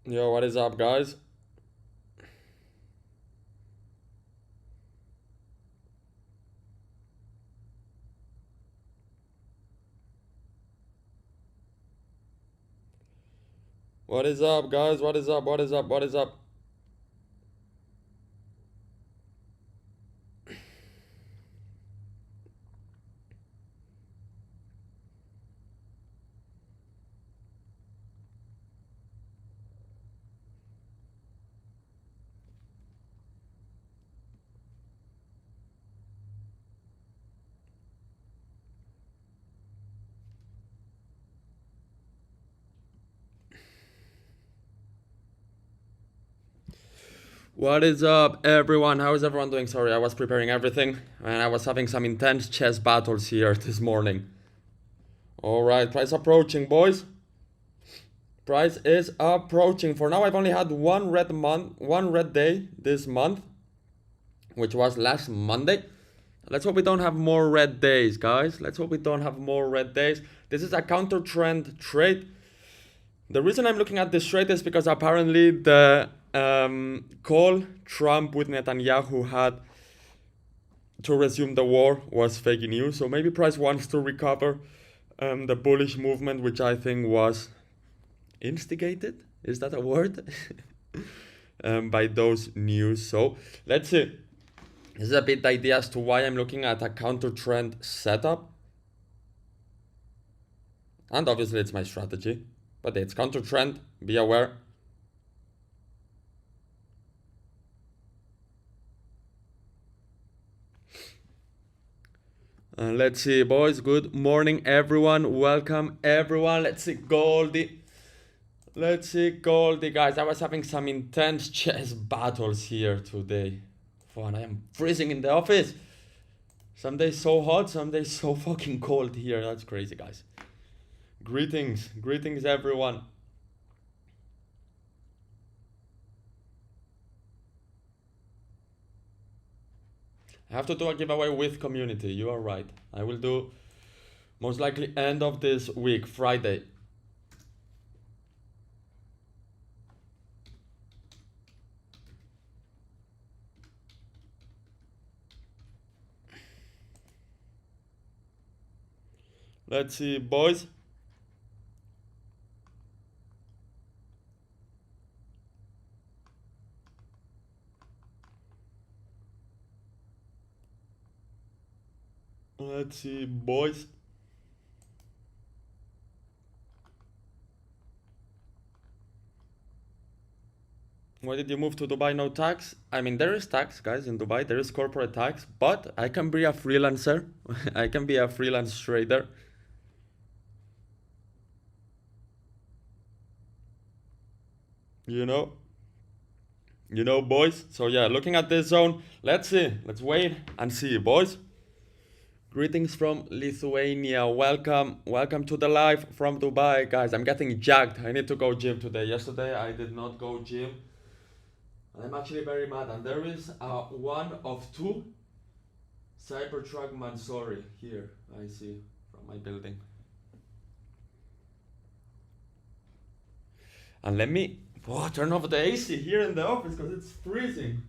Yo, what is up, guys? What is up, guys? What is up? What is up? What is up? What is up, everyone? How is everyone doing? Sorry, I was preparing everything and I was having some intense chess battles here this morning. All right, price approaching, boys. Price is approaching. For now, I've only had one red day this month, which was last Monday. Let's hope we don't have more red days, guys. Let's hope we don't have more red days. This is a counter trend trade. The reason I'm looking at this trade is because apparently the call Trump with Netanyahu had to resume the war was fake news. So maybe price wants to recover the bullish movement, which I think was instigated. Is that a word? By those news. So let's see. This is a bit the idea as to why I'm looking at a counter trend setup. And obviously it's my strategy. But it's counter trend. Be aware. Let's see, boys. Good morning, everyone. Welcome, everyone. Let's see, Goldie. Let's see, Goldie, guys. I was having some intense chess battles here today. Fun. I am freezing in the office. Some days so hot, some days so fucking cold here. That's crazy, guys. Greetings, everyone. I have to do a giveaway with community. You are right. I will do most likely end of this week, Friday. Let's see, boys. Let's see, boys. Why did you move to Dubai? No tax? I mean, there is tax, guys, in Dubai. There is corporate tax, but I can be a freelancer. I can be a freelance trader. You know? You know, boys? So, yeah, looking at this zone, let's see. Let's wait and see, boys. Greetings from Lithuania. Welcome to the live from Dubai, guys. I'm getting jacked. I need to go gym today. Yesterday, I did not go gym. I'm actually very mad. And there is one of two Cybertruck Mansory here, I see, from my building. And let me turn off the AC here in the office because it's freezing.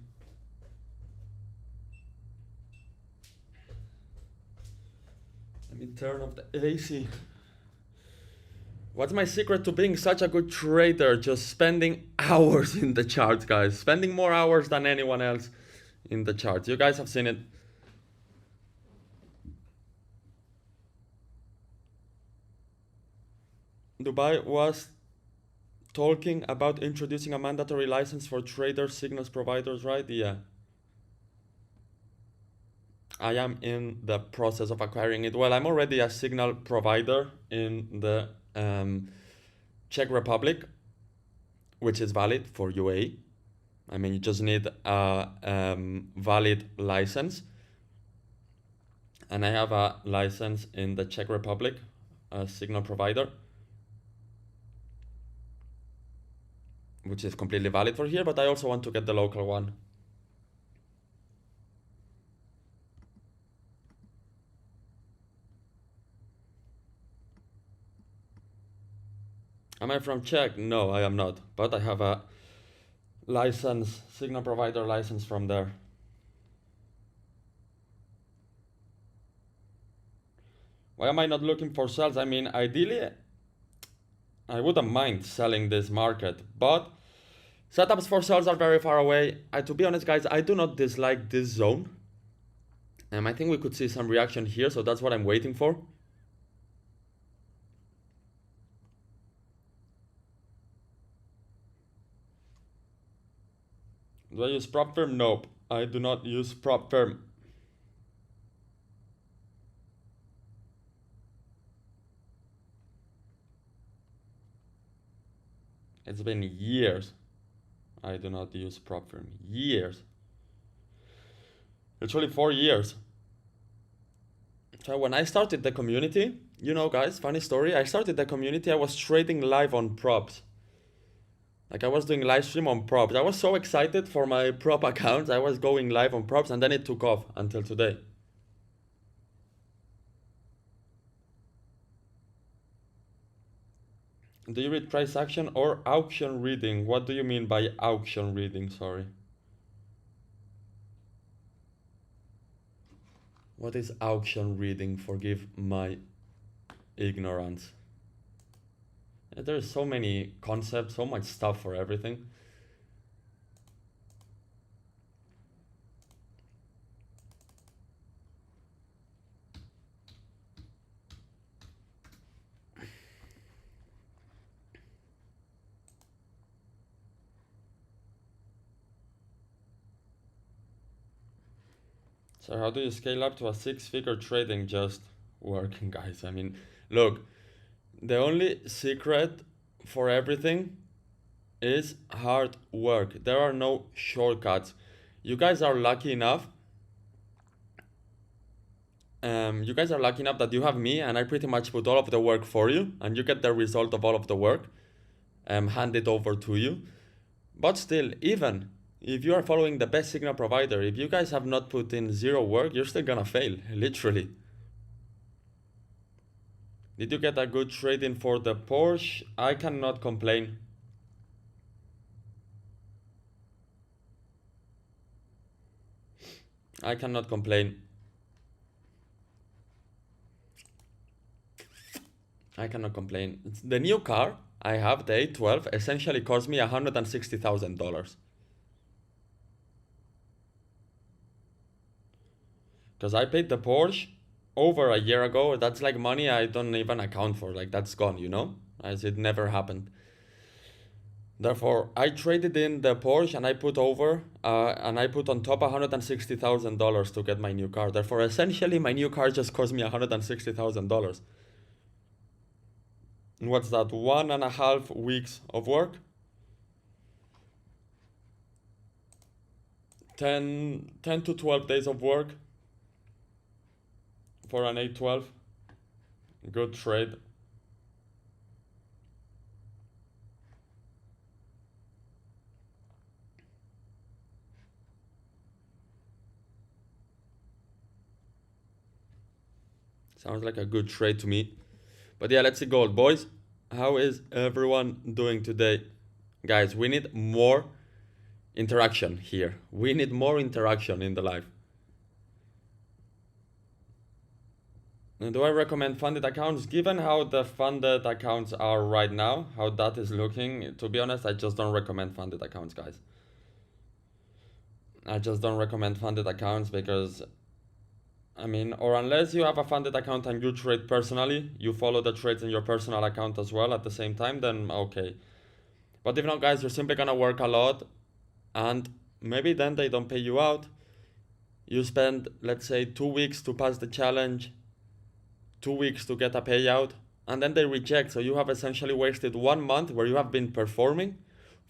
Let me turn off the AC. What's my secret to being such a good trader? Just spending hours in the charts, guys. Spending more hours than anyone else in the charts. You guys have seen it. Dubai was talking about introducing a mandatory license for traders, signals providers, right? Yeah. I am in the process of acquiring it. Well, I'm already a signal provider in the Czech Republic, which is valid for UAE. I mean, you just need a valid license. And I have a license in the Czech Republic, a signal provider, which is completely valid for here, but I also want to get the local one. Am I from Czech? No, I am not. But I have a license, signal provider license from there. Why am I not looking for sales? I mean, ideally, I wouldn't mind selling this market, but setups for sales are very far away. To be honest, guys, I do not dislike this zone. I think we could see some reaction here, so that's what I'm waiting for. Do I use prop firm? Nope, I do not use prop firm. It's been years. I do not use prop firm. Years. Literally 4 years. So when I started the community, you know, guys, funny story. I started the community, I was trading live on props. Like I was doing live stream on props. I was so excited for my prop accounts. I was going live on props and then it took off until today. Do you read price action or auction reading? What do you mean by auction reading? Sorry. What is auction reading? Forgive my ignorance. There's so many concepts, so much stuff for everything. So how do you scale up to a 6-figure trading? Just working, guys. I mean, look, the only secret for everything is hard work. There are no shortcuts. You guys are lucky enough. You guys are lucky enough that you have me, and I pretty much put all of the work for you, and you get the result of all of the work, handed over to you. But still, even if you are following the best signal provider, if you guys have not put in zero work, you're still gonna fail, literally. Did you get a good trade in for the Porsche? I cannot complain. I cannot complain. I cannot complain. The new car I have, the A12, essentially cost me $160,000. Because I paid the Porsche over a year ago. That's like money I don't even account for. Like that's gone, you know? As it never happened. Therefore, I traded in the Porsche and I put on top $160,000 to get my new car. Therefore, essentially, my new car just cost me $160,000. And what's that? 1.5 weeks of work? 10 to 12 days of work for an A12. Good trade. Sounds like a good trade to me. But yeah, let's see gold. Boys, how is everyone doing today? Guys, we need more interaction here. We need more interaction in the live. And do I recommend funded accounts? Given how the funded accounts are right now, how that is looking, to be honest, I just don't recommend funded accounts, guys. I just don't recommend funded accounts because, I mean, or unless you have a funded account and you trade personally, you follow the trades in your personal account as well at the same time, then okay. But if not, guys, you're simply gonna work a lot and maybe then they don't pay you out. You spend, let's say, 2 weeks to pass the challenge, 2 weeks to get a payout, and then they reject. So you have essentially wasted 1 month where you have been performing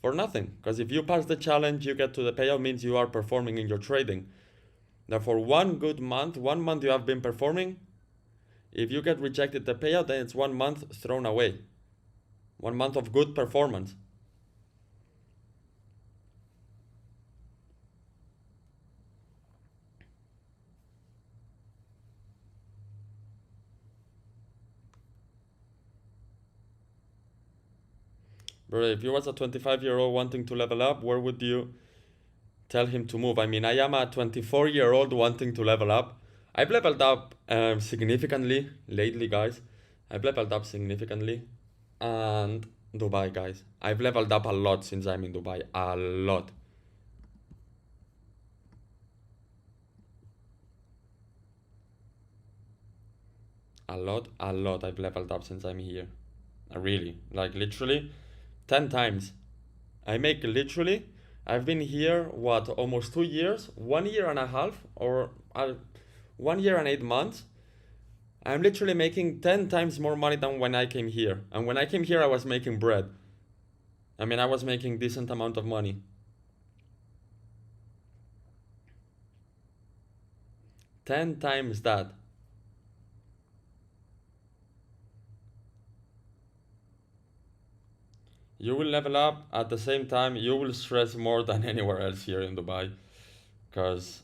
for nothing. Because if you pass the challenge, you get to the payout, means you are performing in your trading. Therefore, 1 good month, 1 month you have been performing. If you get rejected the payout, then it's 1 month thrown away. 1 month of good performance. Bro, if you was a 25-year-old wanting to level up, where would you tell him to move? I mean, I am a 24-year-old wanting to level up. I've leveled up significantly lately, guys. I've leveled up significantly. And Dubai, guys. I've leveled up a lot since I'm in Dubai. A lot. A lot I've leveled up since I'm here. Really. Like, literally 10 times. I make literally, I've been here, what, almost 2 years, 1 year and a half, or 1 year and 8 months. I'm literally making 10 times more money than when I came here. And when I came here, I was making bread. I mean, I was making decent amount of money. 10 times that. You will level up at the same time, you will stress more than anywhere else here in Dubai. Because,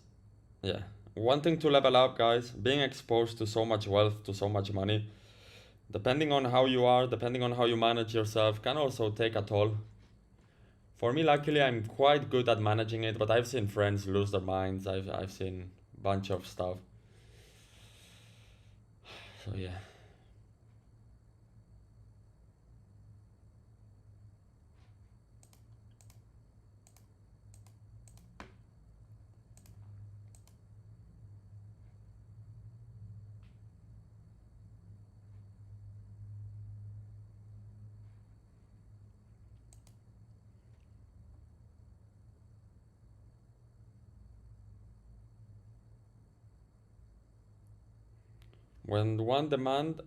yeah, wanting to level up, guys, being exposed to so much wealth, to so much money, depending on how you are, depending on how you manage yourself, can also take a toll. For me, luckily, I'm quite good at managing it, but I've seen friends lose their minds. I've seen a bunch of stuff. So, yeah. When one demand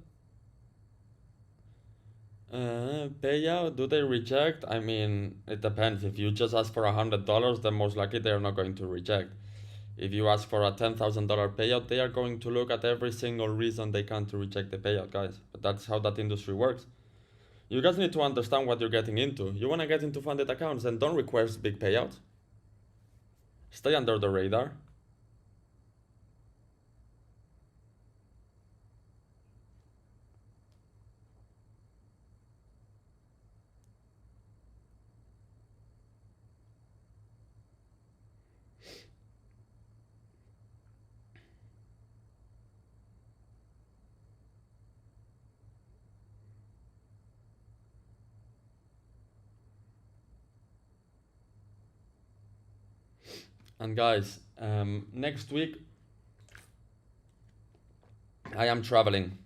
payout, do they reject? I mean, it depends. If you just ask for $100, then most likely they are not going to reject. If you ask for a $10,000 payout, they are going to look at every single reason they can to reject the payout, guys. But that's how that industry works. You guys need to understand what you're getting into. You want to get into funded accounts, then don't request big payouts. Stay under the radar. And guys, next week I am traveling.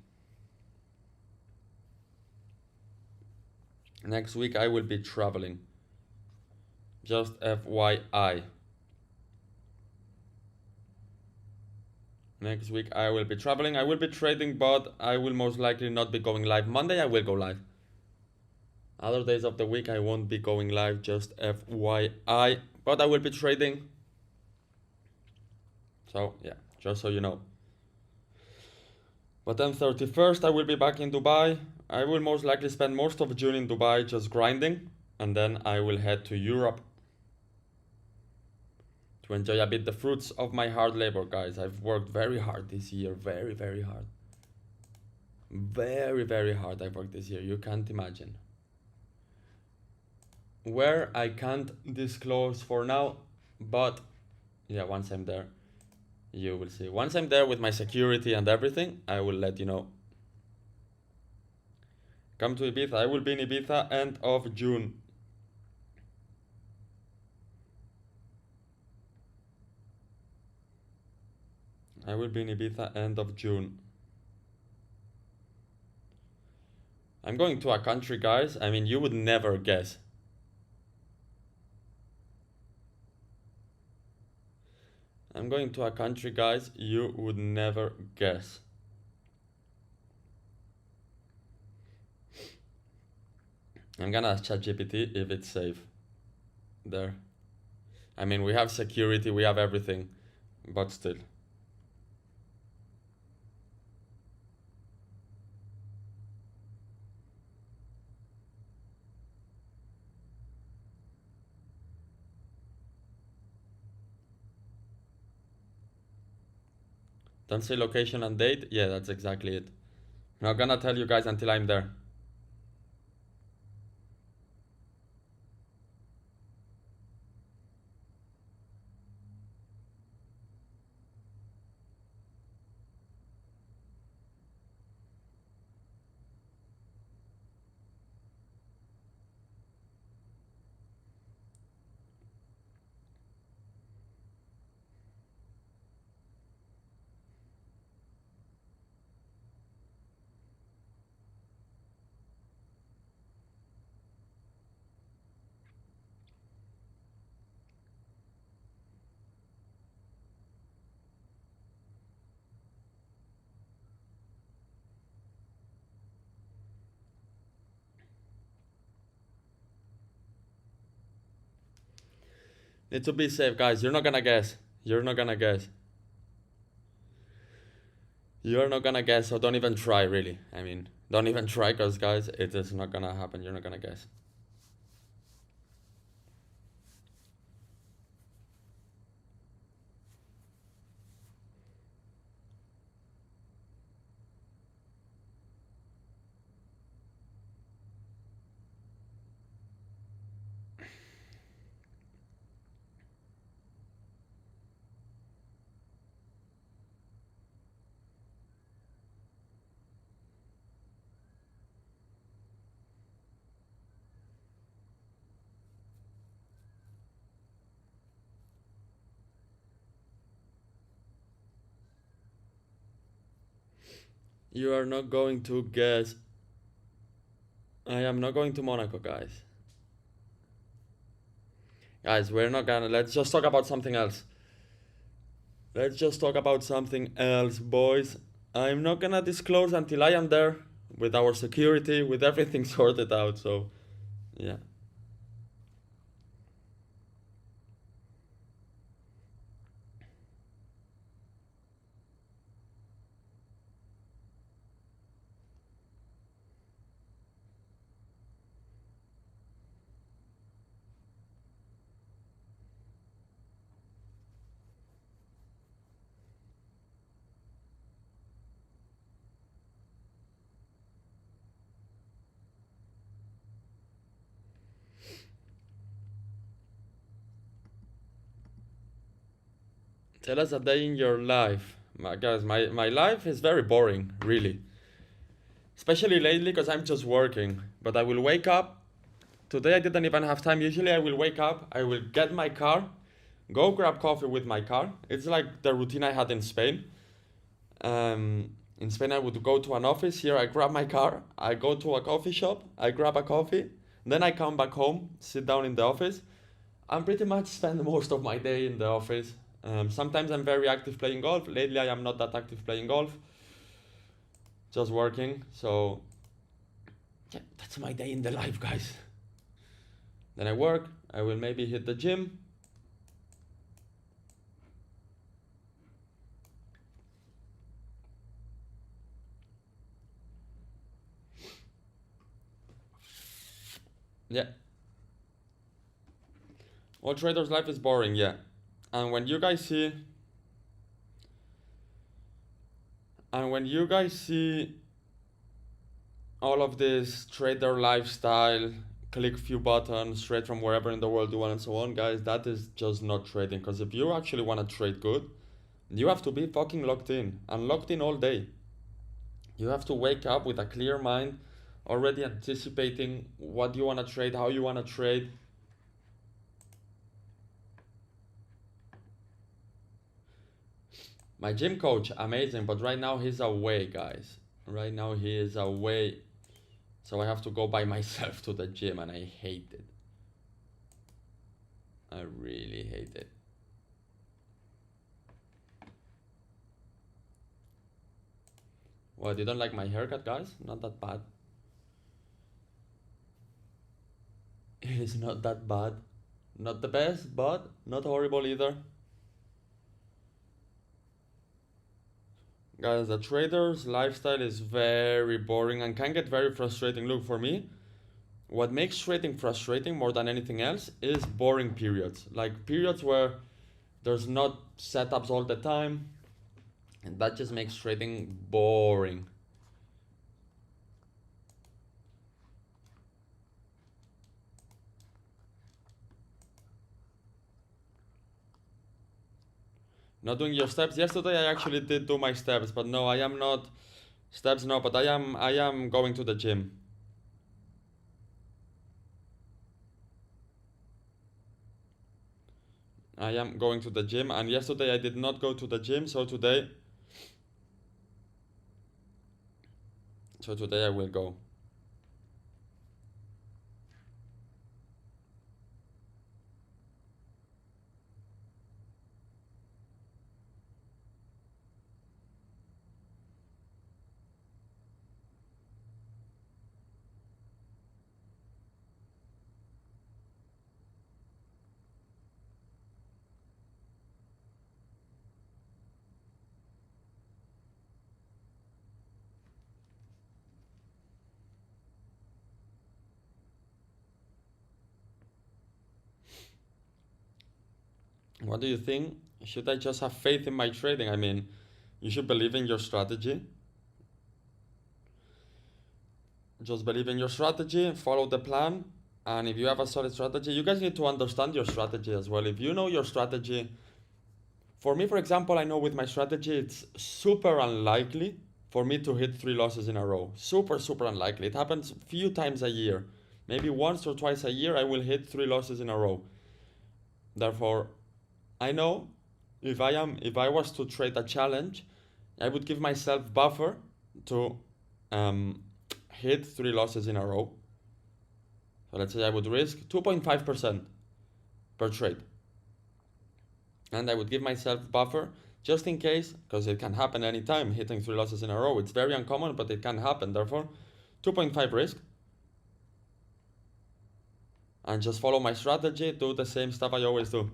Next week I will be traveling. Just FYI. Next week I will be traveling. I will be trading, but I will most likely not be going live. Monday I will go live. Other days of the week I won't be going live, just FYI. But I will be trading. So yeah, just so you know. But then 31st I will be back in Dubai. I will most likely spend most of June in Dubai just grinding. And then I will head to Europe to enjoy a bit the fruits of my hard labor, guys. I've worked very hard this year. Very, very hard. Very, very hard I've worked this year. You can't imagine. Where I can't disclose for now, but yeah, once I'm there, you will see. Once I'm there with my security and everything, I will let you know. Come to Ibiza. I will be in Ibiza end of June. I will be in Ibiza end of June. I'm going to a country, guys. I mean, you would never guess. I'm going to a country, guys, you would never guess. I'm gonna ask ChatGPT if it's safe there. I mean, we have security, we have everything, but still. Don't say location and date. Yeah, that's exactly it. I'm not gonna tell you guys until I'm there. Need to be safe, guys. You're not gonna guess. You're not gonna guess. You're not gonna guess, so don't even try, really. I mean, don't even try, because, guys, it is not gonna happen. You're not gonna guess. You are not going to guess. I am not going to Monaco, guys. Guys, we're not gonna. Let's just talk about something else. Let's just talk about something else, boys. I'm not gonna disclose until I am there with our security, with everything sorted out, so yeah. Tell us a day in your life. Guys, my life is very boring, really. Especially lately, because I'm just working. But I will wake up. Today I didn't even have time. Usually I will wake up, I will get my car, go grab coffee with my car. It's like the routine I had in Spain. In Spain, I would go to an office. Here, I grab my car, I go to a coffee shop, I grab a coffee, then I come back home, sit down in the office, and pretty much spend most of my day in the office. Sometimes I'm very active playing golf. Lately, I am not that active playing golf, just working. So, yeah, that's my day in the life, guys. Then I work, I will maybe hit the gym. Yeah. All traders' life is boring, yeah. And when you guys see all of this trader lifestyle, click few buttons straight from wherever in the world you want and so on, guys, that is just not trading. Because if you actually want to trade good, you have to be fucking locked in and locked in all day. You have to wake up with a clear mind, already anticipating what you want to trade, how you want to trade. My gym coach, amazing, but right now he's away, guys. Right now he is away. So I have to go by myself to the gym and I hate it. I really hate it. What, you don't like my haircut, guys? Not that bad. It is not that bad. Not the best, but not horrible either. Guys, the trader's lifestyle is very boring and can get very frustrating. Look, for me, what makes trading frustrating more than anything else is boring periods. Like periods where there's not setups all the time, and that just makes trading boring. Not doing your steps. Yesterday I actually did do my steps, but no, I am not steps no, but I am going to the gym. I am going to the gym, and yesterday I did not go to the gym, so today I will go. What do you think? Should I just have faith in my trading? I mean, you should believe in your strategy. Just believe in your strategy, follow the plan, and if you have a solid strategy, you guys need to understand your strategy as well. If you know your strategy, for me, for example, I know with my strategy, it's super unlikely for me to hit 3 losses in a row. Super, super unlikely. It happens a few times a year. Maybe once or twice a year, I will hit 3 losses in a row. Therefore, I know if I was to trade a challenge, I would give myself buffer to um, hit 3 losses in a row. So let's say I would risk 2.5% per trade. And I would give myself buffer just in case, because it can happen anytime, hitting 3 losses in a row. It's very uncommon, but it can happen. Therefore, 2.5 risk. And just follow my strategy, do the same stuff I always do.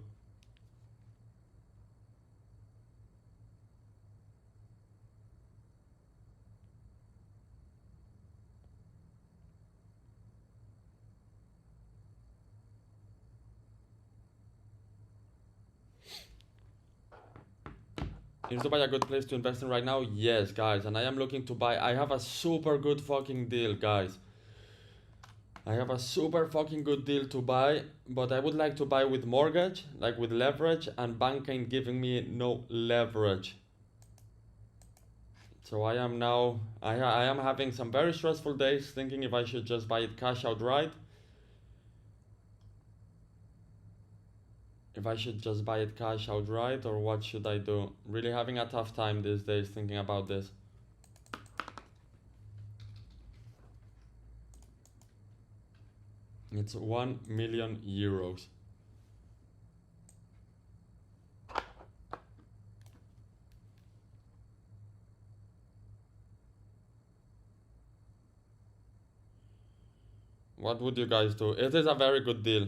Is Dubai a good place to invest in right now? Yes, guys. And I am looking to buy. I have a super good fucking deal, guys. I have a super fucking good deal to buy, but I would like to buy with mortgage, like with leverage, and bank ain't giving me no leverage. So I am now, I am having some very stressful days thinking if I should just buy it cash outright. If I should just buy it cash outright or what should I do? Really having a tough time these days thinking about this. It's 1 million euros. What would you guys do? It is a very good deal.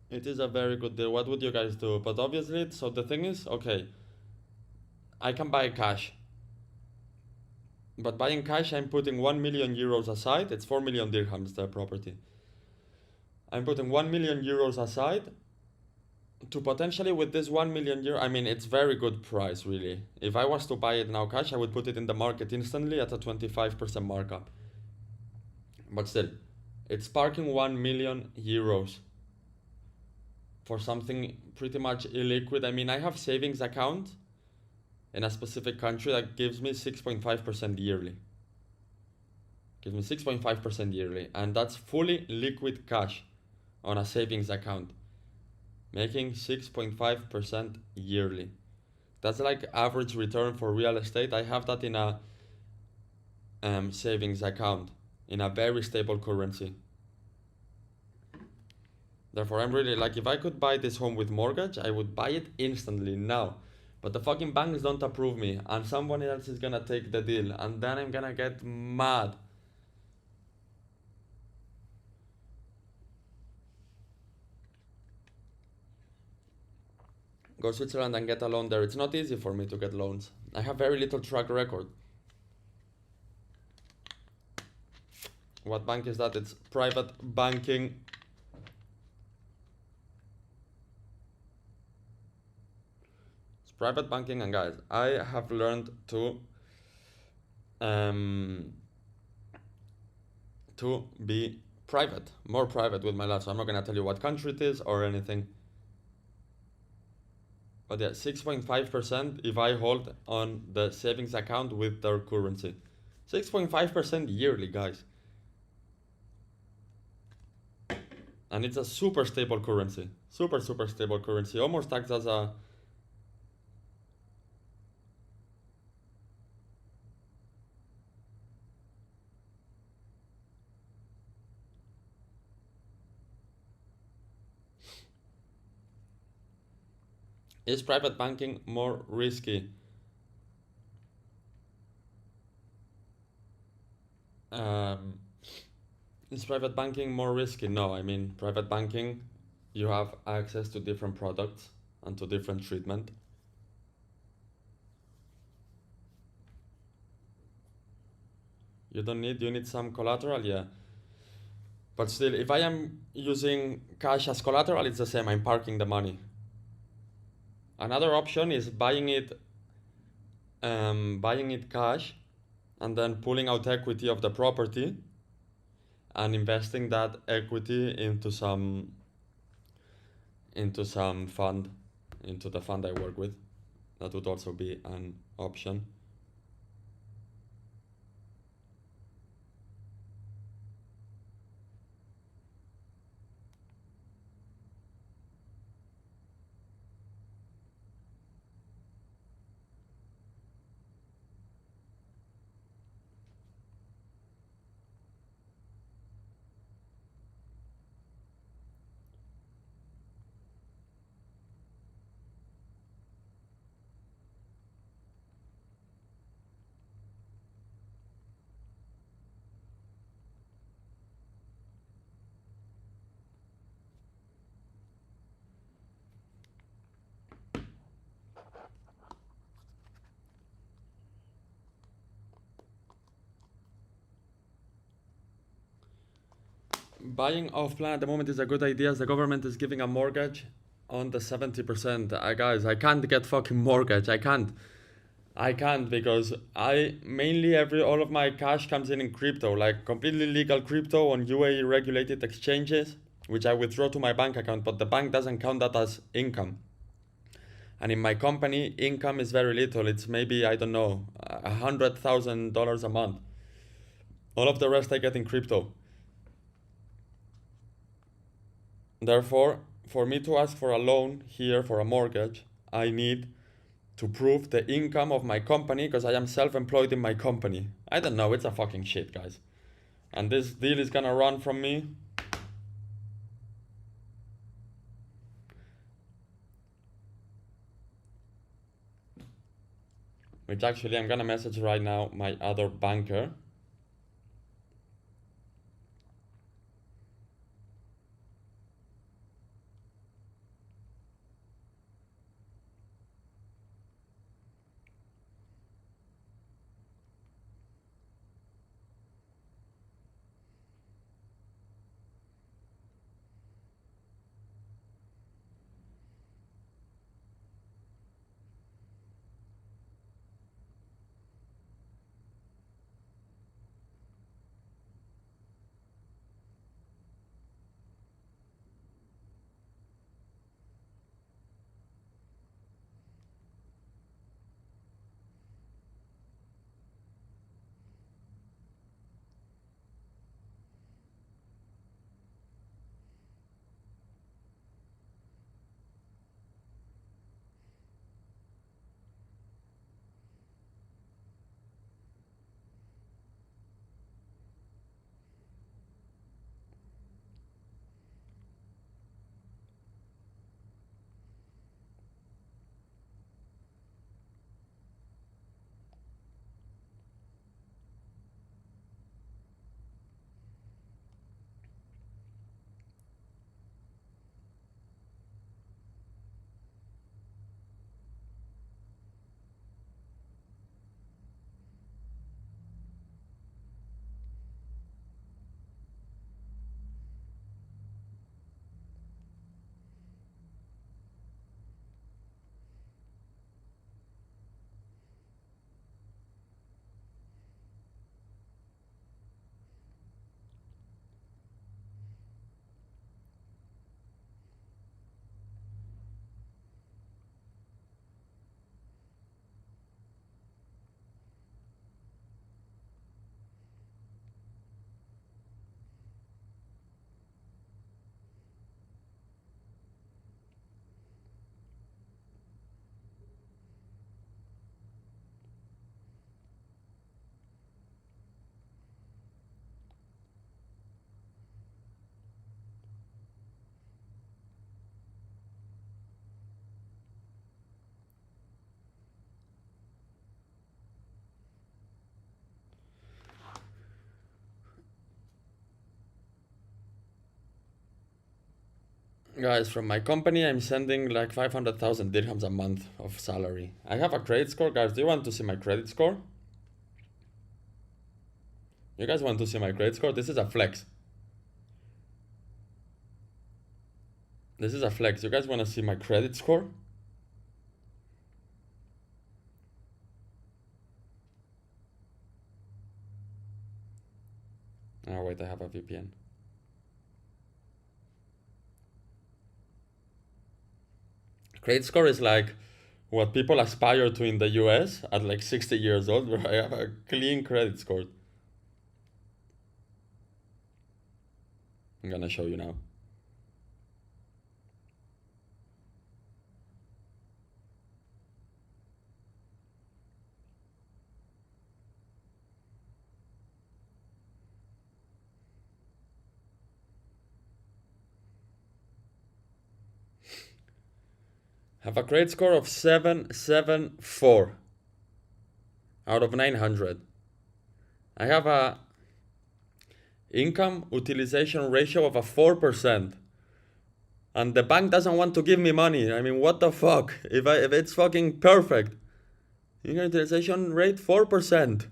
It is a very good deal. What would you guys do? But obviously, so the thing is, okay, I can buy cash. But buying cash, I'm putting 1 million euros aside. It's 4 million dirhams, the property. I'm putting 1 million euros aside to potentially with this 1 million euro. I mean, it's very good price, really. If I was to buy it now cash, I would put it in the market instantly at a 25% markup. But still, it's parking 1 million euros for something pretty much illiquid. I mean, I have savings account in a specific country that gives me 6.5% yearly. Gives me 6.5% yearly, and that's fully liquid cash on a savings account, making 6.5% yearly. That's like average return for real estate. I have that in a savings account in a very stable currency. Therefore, I'm really like, if I could buy this home with mortgage, I would buy it instantly now. But the fucking banks don't approve me, and someone else is gonna take the deal, and then I'm gonna get mad. Go Switzerland and get a loan there. It's not easy for me to get loans. I have very little track record. What bank is that? It's private banking. It's private banking, and guys, I have learned um to be private, more private with my life. So I'm not gonna tell you what country it is or anything. But yeah, 6.5% if I hold on the savings account with their currency. 6.5% yearly, guys. And it's a super stable currency. Super, super stable currency. Almost acts as a... Is private banking more risky? Um, is private banking more risky? No, I mean, private banking, you have access to different products and to different treatment. You need some collateral, yeah. But still, if I am using cash as collateral, it's the same. I'm parking the money. Another option is buying it cash and then pulling out equity of the property and investing that equity into some fund, into the fund I work with. That would also be an option. Buying off plan at the moment is a good idea as the government is giving a mortgage on the 70%. Guys, I can't get fucking mortgage. I can't. I can't because I mainly all of my cash comes in crypto, like completely legal crypto on UAE regulated exchanges, which I withdraw to my bank account, but the bank doesn't count that as income. And in my company, income is very little. It's maybe, I don't know, $100,000 a month. All of the rest I get in crypto. Therefore, for me to ask for a loan here for a mortgage, I need to prove the income of my company because I am self-employed in my company. I don't know, it's a fucking shit, guys. And this deal is gonna run from me. Which actually I'm gonna message right now my other banker. Guys, from my company, I'm sending like 500,000 dirhams a month of salary. I have a credit score. Guys, do you want to see my credit score? You guys want to see my credit score? This is a flex. This is a flex. You guys want to see my credit score? Oh wait, I have a VPN. Credit score is like what people aspire to in the US at like 60 years old, where I have a clean credit score. I'm gonna show you now. Have a credit score of 774 out of 900. I have a income utilization ratio of a 4%. And the bank doesn't want to give me money. I mean, what the fuck? If it's fucking perfect. Income utilization rate 4%.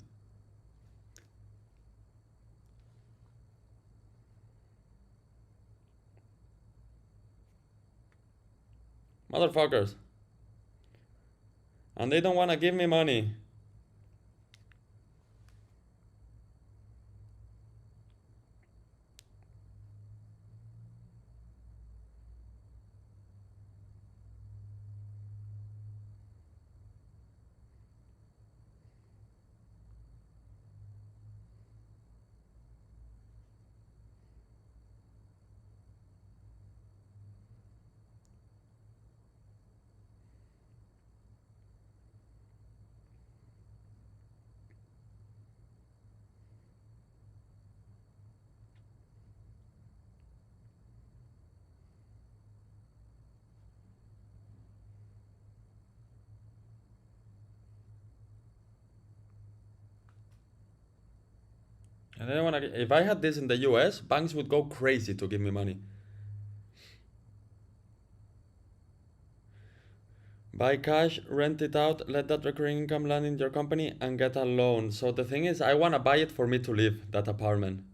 Motherfuckers. And they don't want to give me money. And they don't want to. If I had this in the US, banks would go crazy to give me money. Buy cash, rent it out, let that recurring income land in your company, and get a loan. So the thing is, I want to buy it for me to live, that apartment.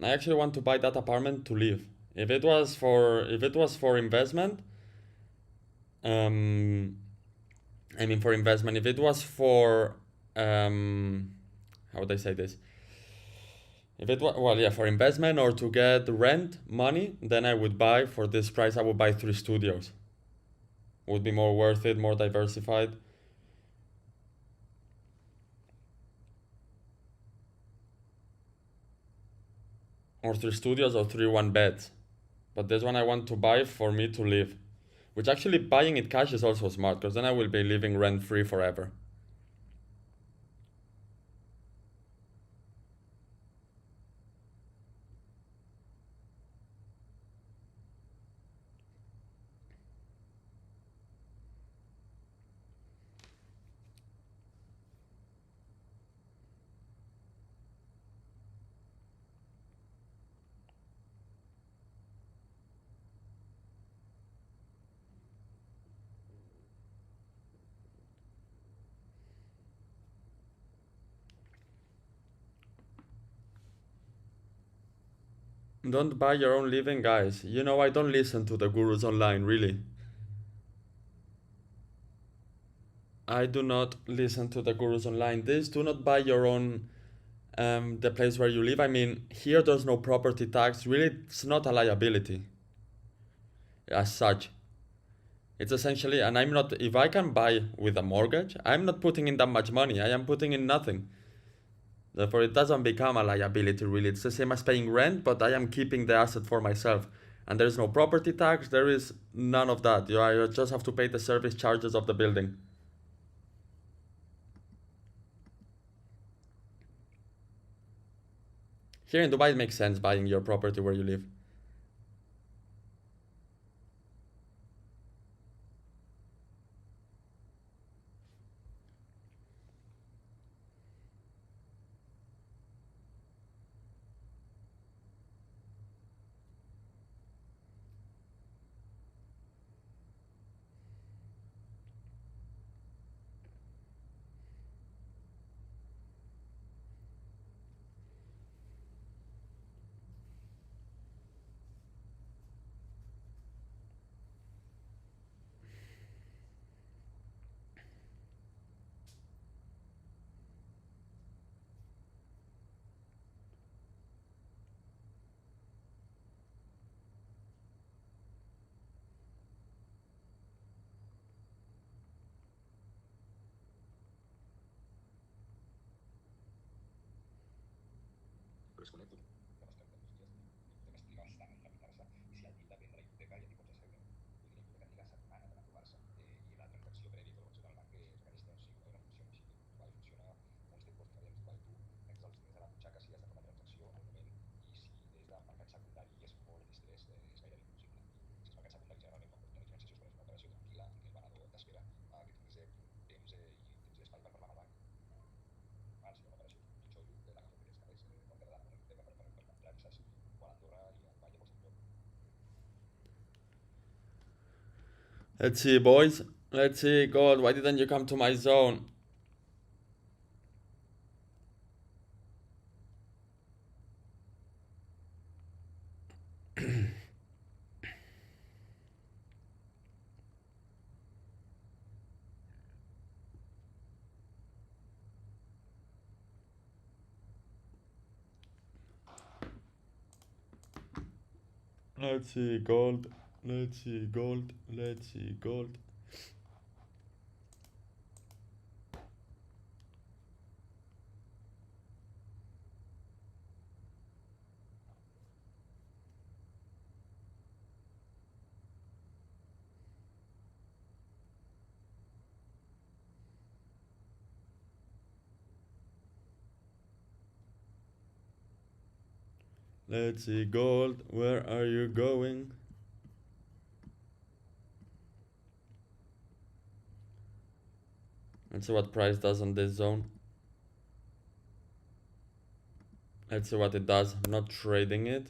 I actually want to buy that apartment to live. If it was for investment, um, I mean for investment. If it was for how would I say this? If it was, well, yeah, for investment or to get rent money, then I would buy for this price. I would buy 3 studios. Would be more worth it, more diversified. Or 3 studios or 3 1 beds. But this one I want to buy for me to live. Which actually buying it cash is also smart, because then I will be living rent free forever. Don't buy your own living, guys. You know, I don't listen to the gurus online, really. I do not listen to the gurus online. This, do not buy your own, the place where you live. I mean, here there's no property tax. Really, it's not a liability as such. It's essentially, and I'm not, if I can buy with a mortgage, I'm not putting in that much money. I am putting in nothing. Therefore, it doesn't become a liability, really. It's the same as paying rent, but I am keeping the asset for myself. And there is no property tax, there is none of that. You just have to pay the service charges of the building. Here in Dubai, it makes sense buying your property where you live. Let's see, boys. Let's see, God, why didn't you come to my zone? Let's see, gold. Let's see, gold. Let's see, gold. Let's see, gold. Where are you going? Let's see what price does on this zone. Let's see what it does. I'm not trading it.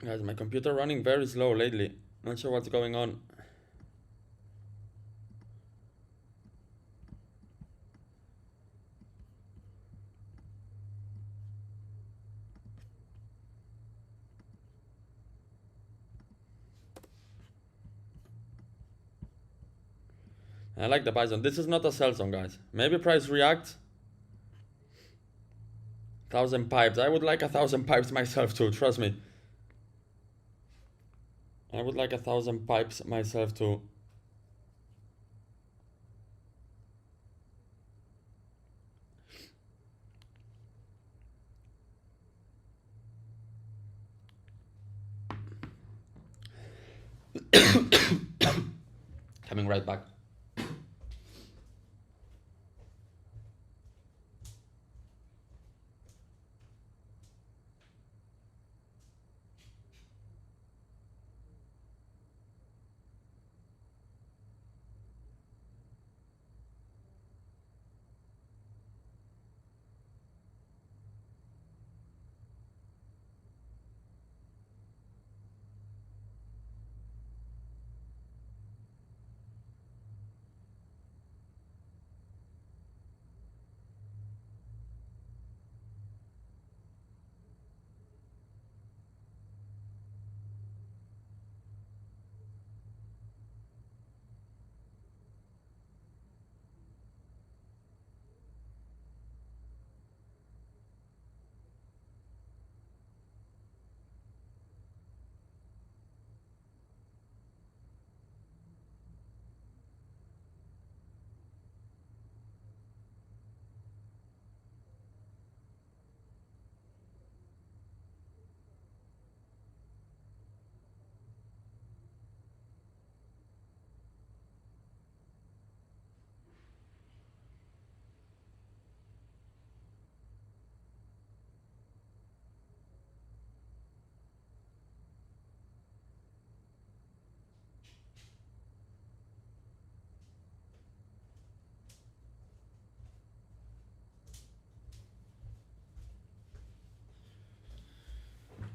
Guys, my computer running very slow lately. Not sure what's going on. I like the buy zone. This is not a sell zone, guys. Maybe price reacts. 1,000 pipes. I would like 1,000 pipes myself too, trust me. I would like 1,000 pipes myself too. Coming right back.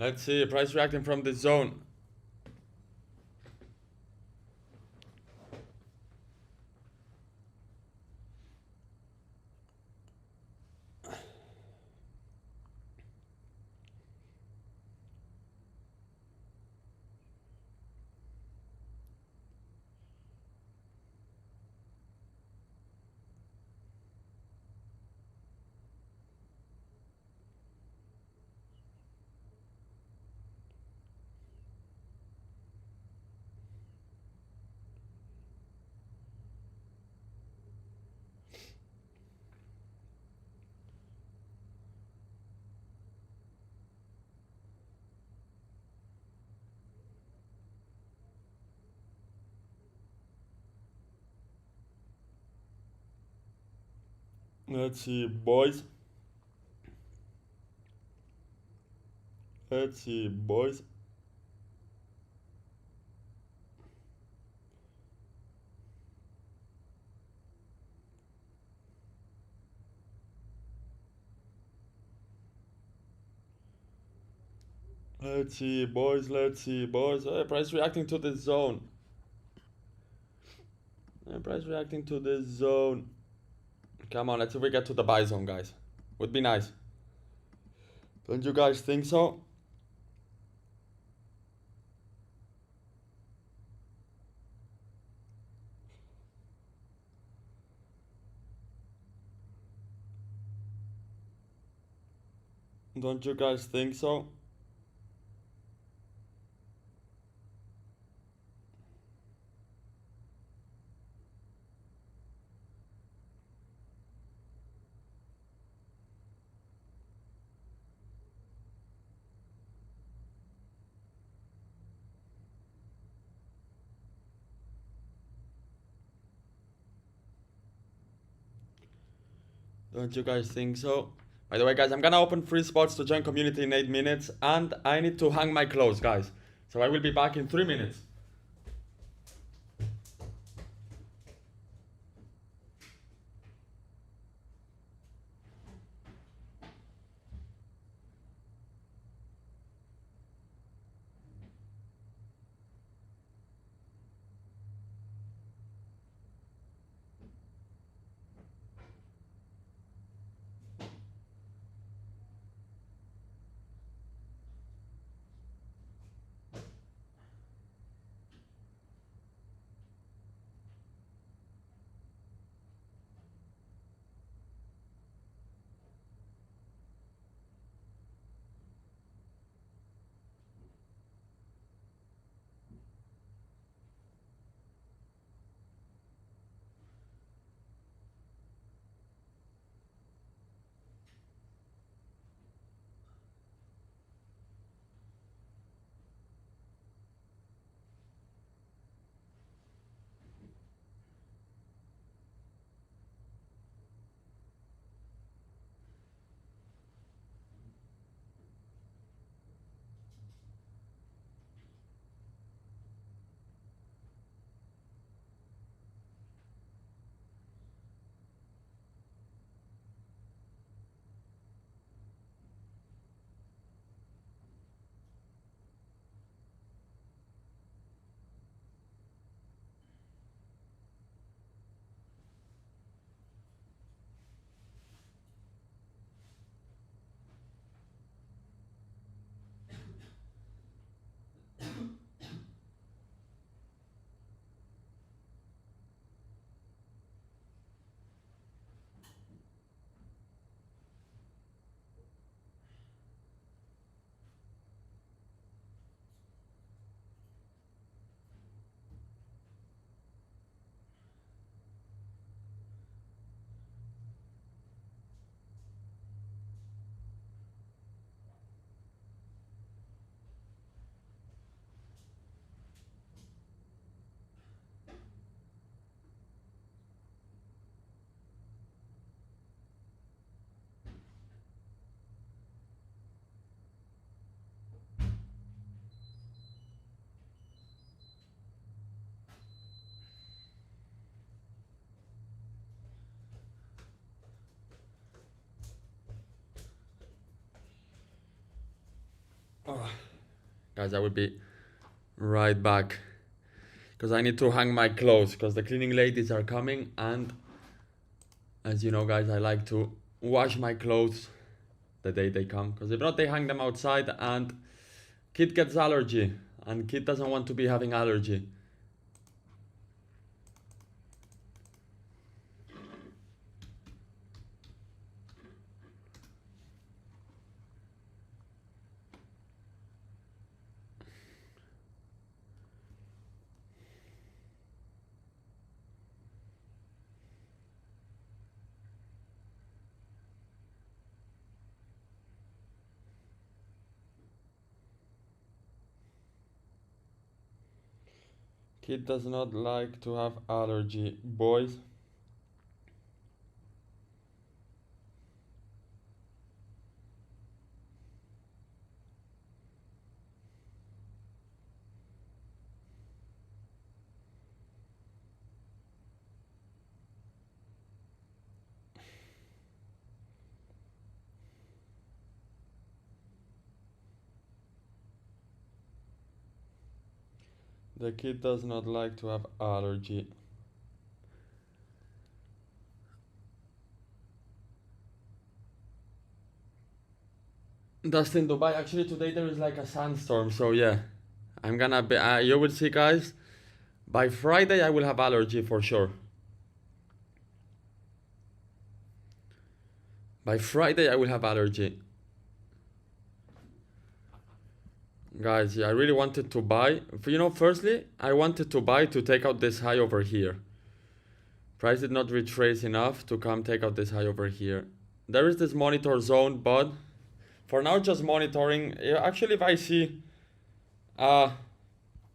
Let's see, price reacting from this zone. Let's see, boys. Let's see, boys. Let's see, boys. Let's see, boys. Hey, price reacting to this zone. Hey, price reacting to this zone. Come on, let's see if we get to the buy zone, guys. Would be nice. Don't you guys think so? Don't you guys think so? Don't you guys think so? By the way, guys, I'm gonna open 3 spots to join community in 8 minutes, and I need to hang my clothes, guys. So I will be back in 3 minutes. Oh, guys, I will be right back. Because I need to hang my clothes. Because the cleaning ladies are coming. And as you know, guys, I like to wash my clothes the day they come. Because if not, they hang them outside. And kid gets allergy. And kid doesn't want to be having allergy. Kid does not like to have allergy. Boys. The kid does not like to have allergy. Dust in Dubai. Actually, today there is like a sandstorm, so yeah. I'm gonna be. You will see, guys. By Friday, I will have allergy for sure. By Friday, I will have allergy. Guys, yeah, I really wanted to buy. Firstly, I wanted to buy to take out this high over here. Price did not retrace enough to come take out this high over here. There is this monitor zone, but for now, just monitoring. Actually, if I see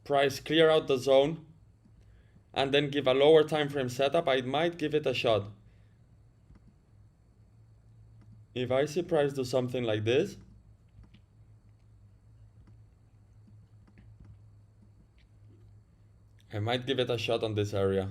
price clear out the zone and then give a lower time frame setup, I might give it a shot. If I see price do something like this, I might give it a shot on this area.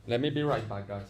Let me be right back, guys.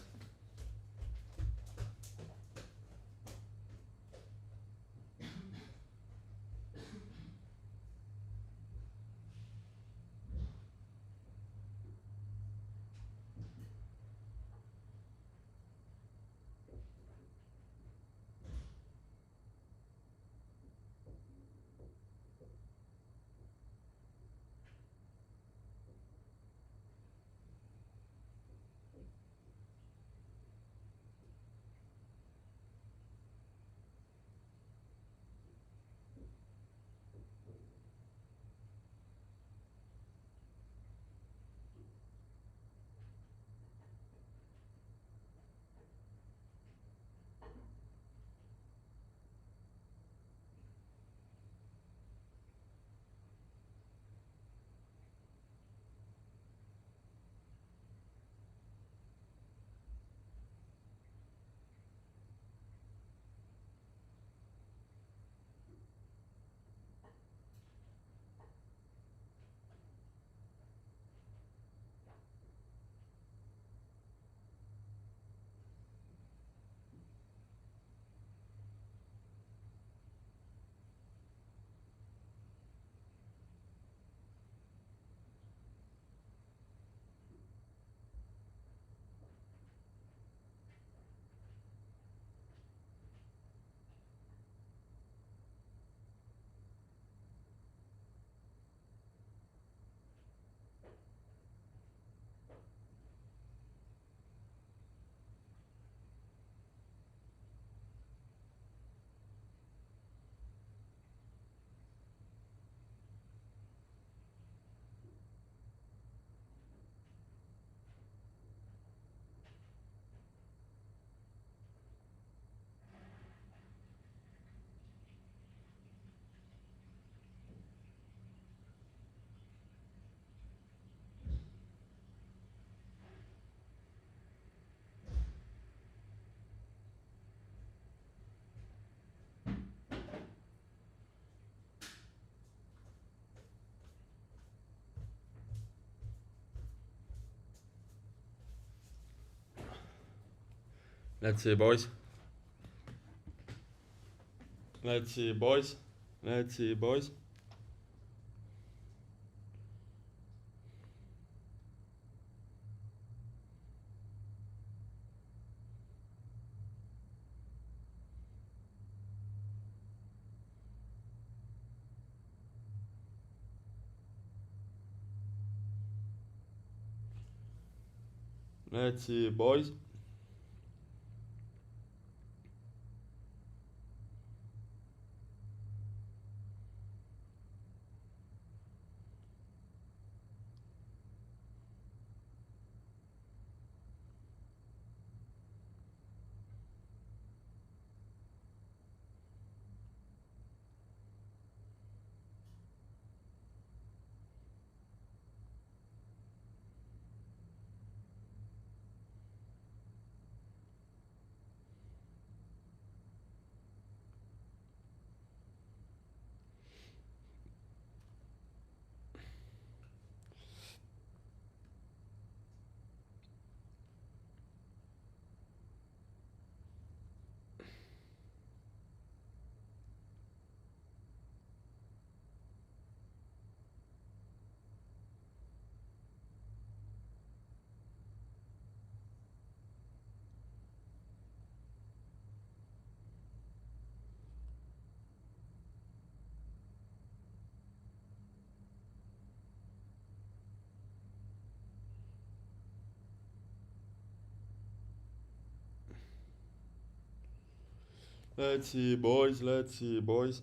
Let's see, boys. Let's see, boys. Let's see, boys. Let's see, boys. Let's see, boys. Let's see, boys.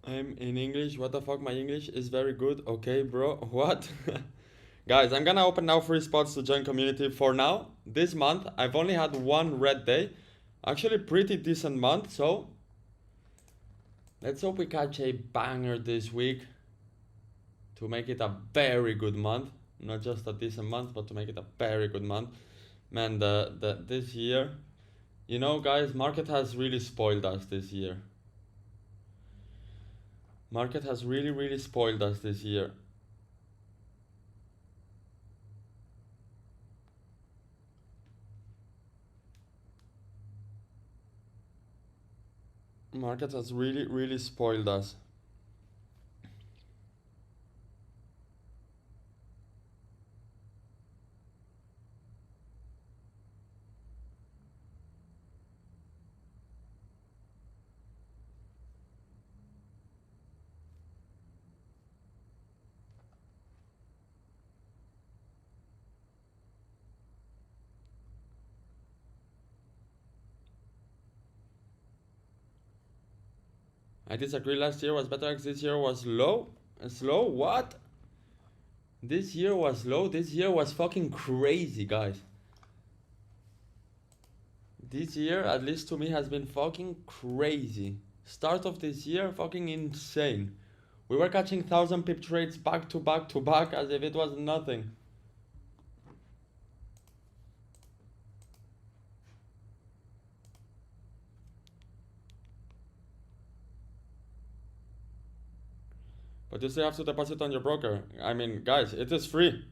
I'm in English. What the fuck? My English is very good. Okay, bro. What? Guys, I'm gonna open now free spots to join community. For now, this month, I've only had one red day. Actually, pretty decent month. So, let's hope we catch a banger this week to make it a very good month. Not just a decent month, but to make it a very good month. Man, this year, you know, guys, market has really spoiled us this year. Market has really spoiled us this year. Market has really spoiled us. I disagree. Last year was better. This year was low. Slow? What? This year was low. This year was fucking crazy, guys. This year, at least to me, has been fucking crazy. Start of this year, fucking insane. We were catching 1,000 pip trades back to back to back as if it was nothing. But you still have to deposit on your broker. I mean, guys, it is free.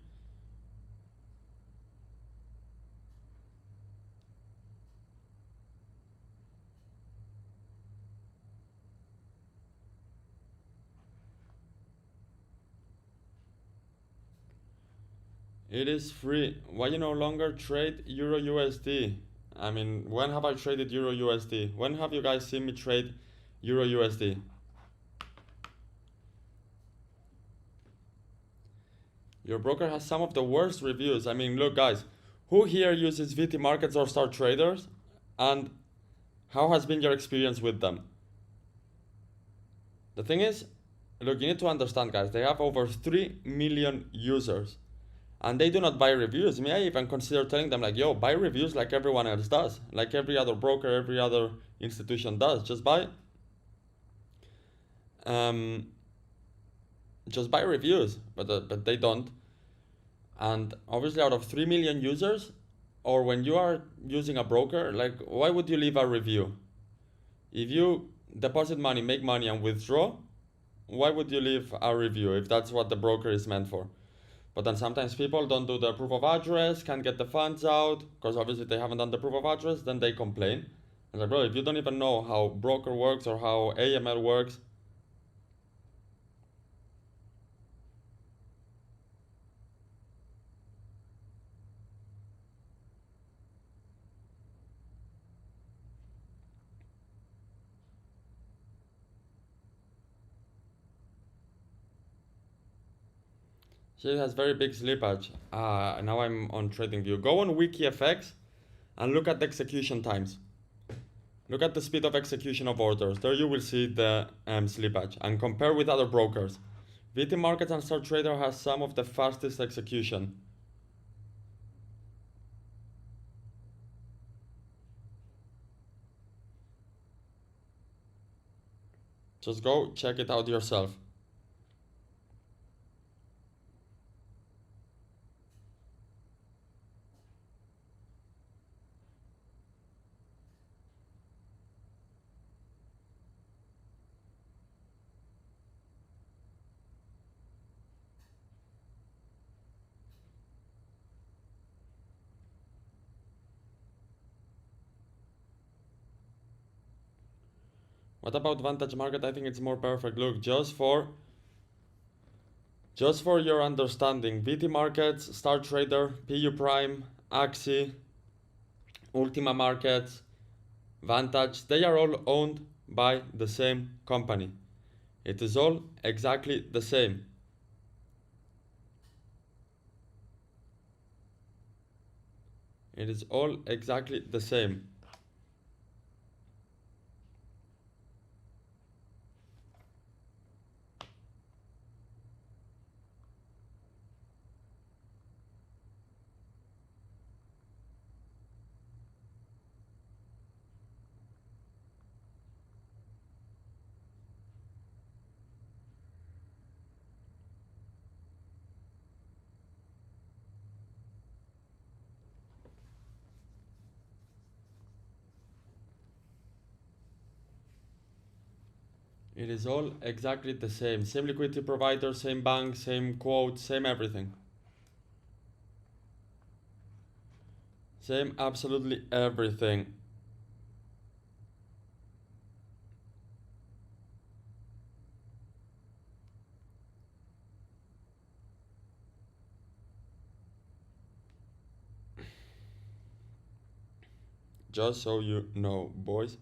It is free. Why you no longer trade Euro USD? I mean, when have I traded Euro USD? When have you guys seen me trade Euro USD? Your broker has some of the worst reviews. I mean, look, guys, who here uses VT Markets or Star Traders? And how has been your experience with them? The thing is, look, you need to understand, guys, they have over 3 million users. And they do not buy reviews. May I even consider telling them, like, yo, buy reviews like everyone else does. Like every other broker, every other institution does. Just buy reviews, but they don't. And obviously, out of 3 million users, or when you are using a broker, like, why would you leave a review? If you deposit money, make money, and withdraw, why would you leave a review if that's what the broker is meant for? But then sometimes people don't do the proof of address, can't get the funds out, because obviously they haven't done the proof of address, then they complain. And like, bro, if you don't even know how broker works or how AML works, she has very big slippage. Now I'm on TradingView. Go on WikiFX and look at the execution times. Look at the speed of execution of orders. There you will see the slippage and compare with other brokers. VT Markets and Star Trader has some of the fastest execution. Just go check it out yourself. What about Vantage Market? I think it's more perfect. Look, just for your understanding, VT Markets, Star Trader, PU Prime, Axie, Ultima Markets, Vantage, they are all owned by the same company. It is all exactly the same. It is all exactly the same. It is all exactly the same. Same liquidity provider, same bank, same quote, same everything. Same absolutely everything. Just so you know, boys.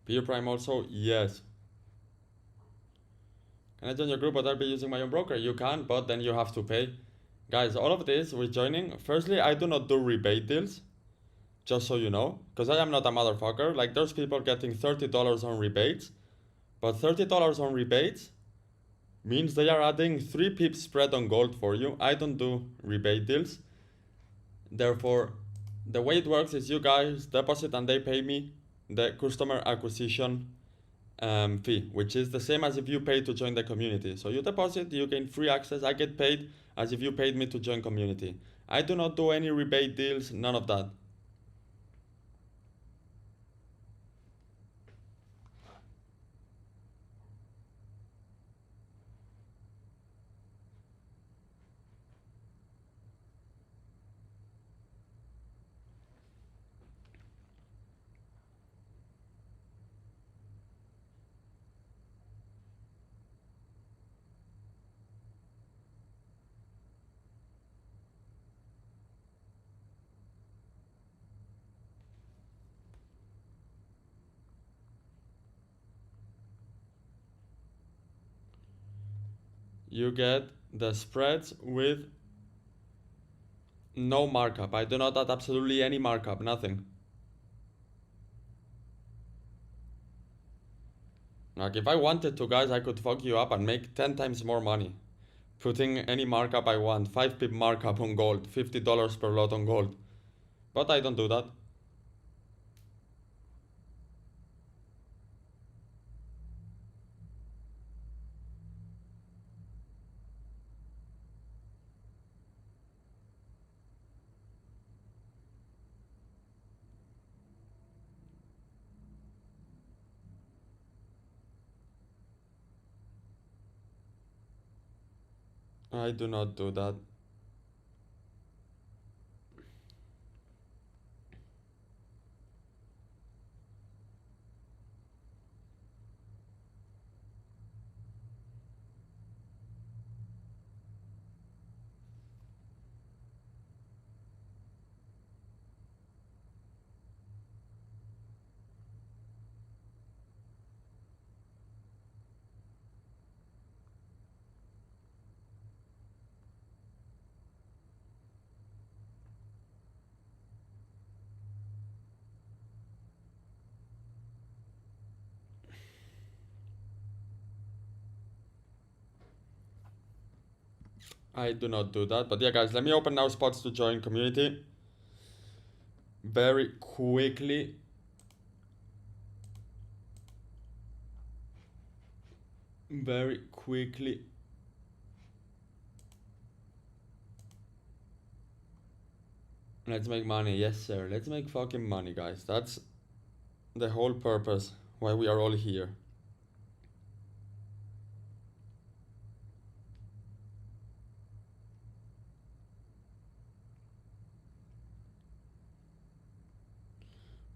PU Prime also, yes. Can I join your group but I'll be using my own broker? You can, but then you have to pay. Guys, all of this with joining, firstly, I do not do rebate deals, just so you know, because I am not a motherfucker. Like, there's people getting $30 on rebates, but $30 on rebates means they are adding 3 pips spread on gold for you. I don't do rebate deals. Therefore, the way it works is you guys deposit and they pay me the customer acquisition fee, which is the same as if you pay to join the community. So you deposit, you gain free access. I get paid as if you paid me to join community. I do not do any rebate deals, none of that. you get the spreads with no markup. I do not add absolutely any markup, nothing. Like if I wanted to, guys, I could fuck you up and make 10 times more money. Putting any markup I want, 5 pip markup on gold, $50 per lot on gold. But I don't do that. I do not do that. I do not do that. But yeah, guys, let me open now spots to join community. Very quickly. Very quickly. Let's make money. Yes, sir. Let's make fucking money, guys. That's the whole purpose why we are all here.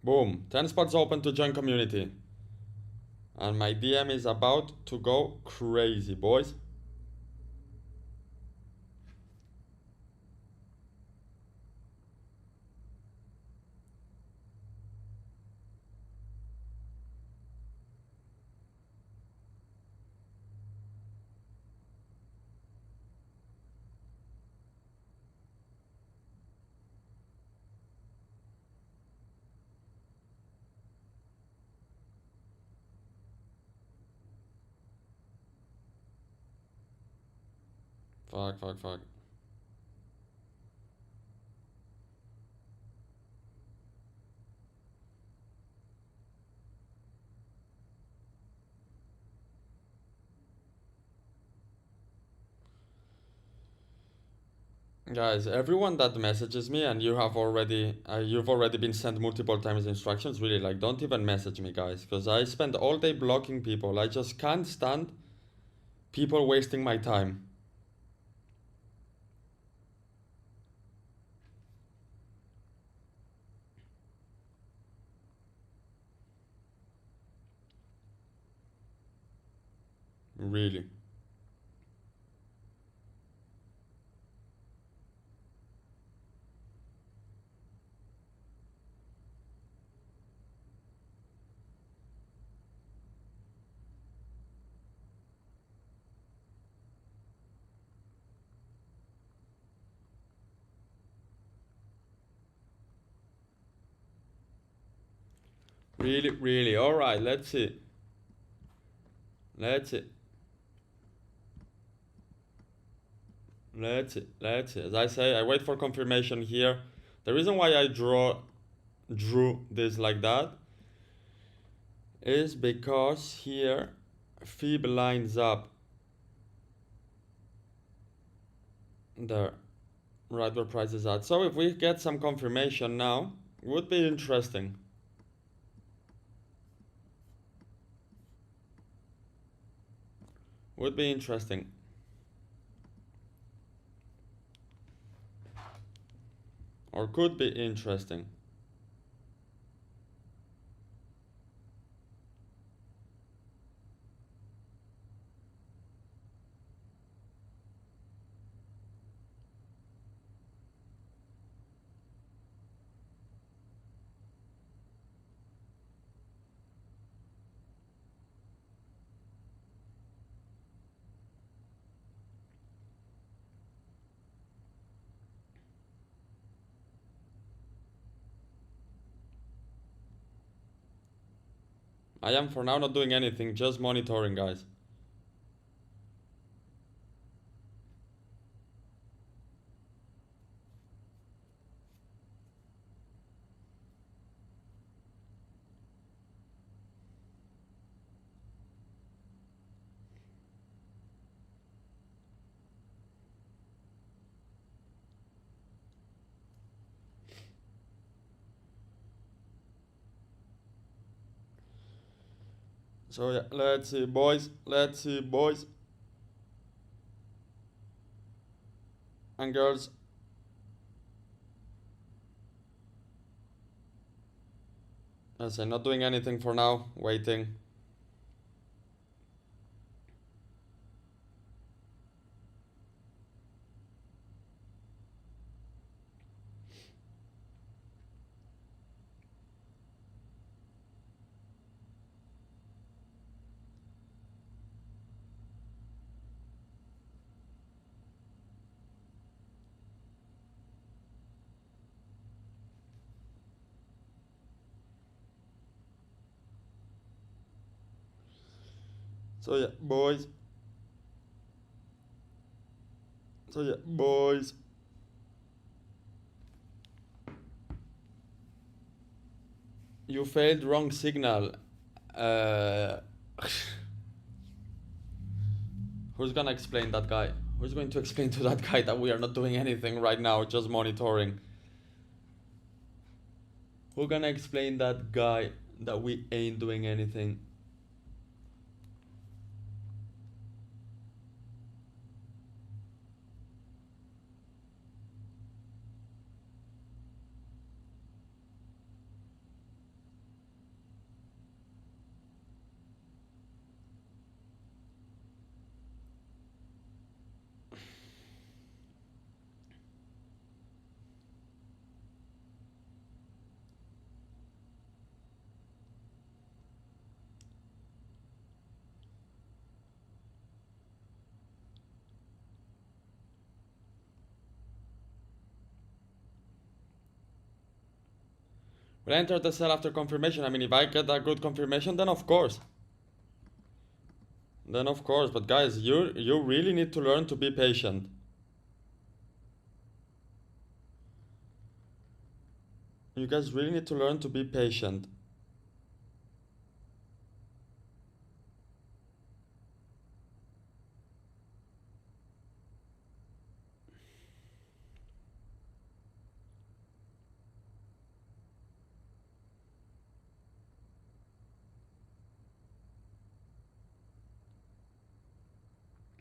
Boom. 10 spots open to join community. And my DM is about to go crazy, boys. Fuck, fuck, fuck. Guys, everyone that messages me and you've already been sent multiple times instructions, really, like, don't even message me, guys, because I spend all day blocking people. I just can't stand people wasting my time. Really. Really, really. Alright, let's see. Let's see. Let's see. Let's see. As I say, I wait for confirmation here. The reason why I drew this like that is because here Fib lines up there, right where price is at. So if we get some confirmation now, would be interesting. Would be interesting. Or could be interesting. I am for now not doing anything, just monitoring, guys. So yeah, let's see, boys. Let's see, boys and girls. I say not doing anything for now, waiting. So yeah, boys. So yeah, boys. You failed, wrong signal. Uh, who's gonna explain that guy? Who's going to explain to that guy that we are not doing anything right now, just monitoring? Who gonna explain that guy that we ain't doing anything? We'll enter the cell after confirmation. I mean, if I get a good confirmation, then of course. Then of course, but guys, you really need to learn to be patient. You guys really need to learn to be patient.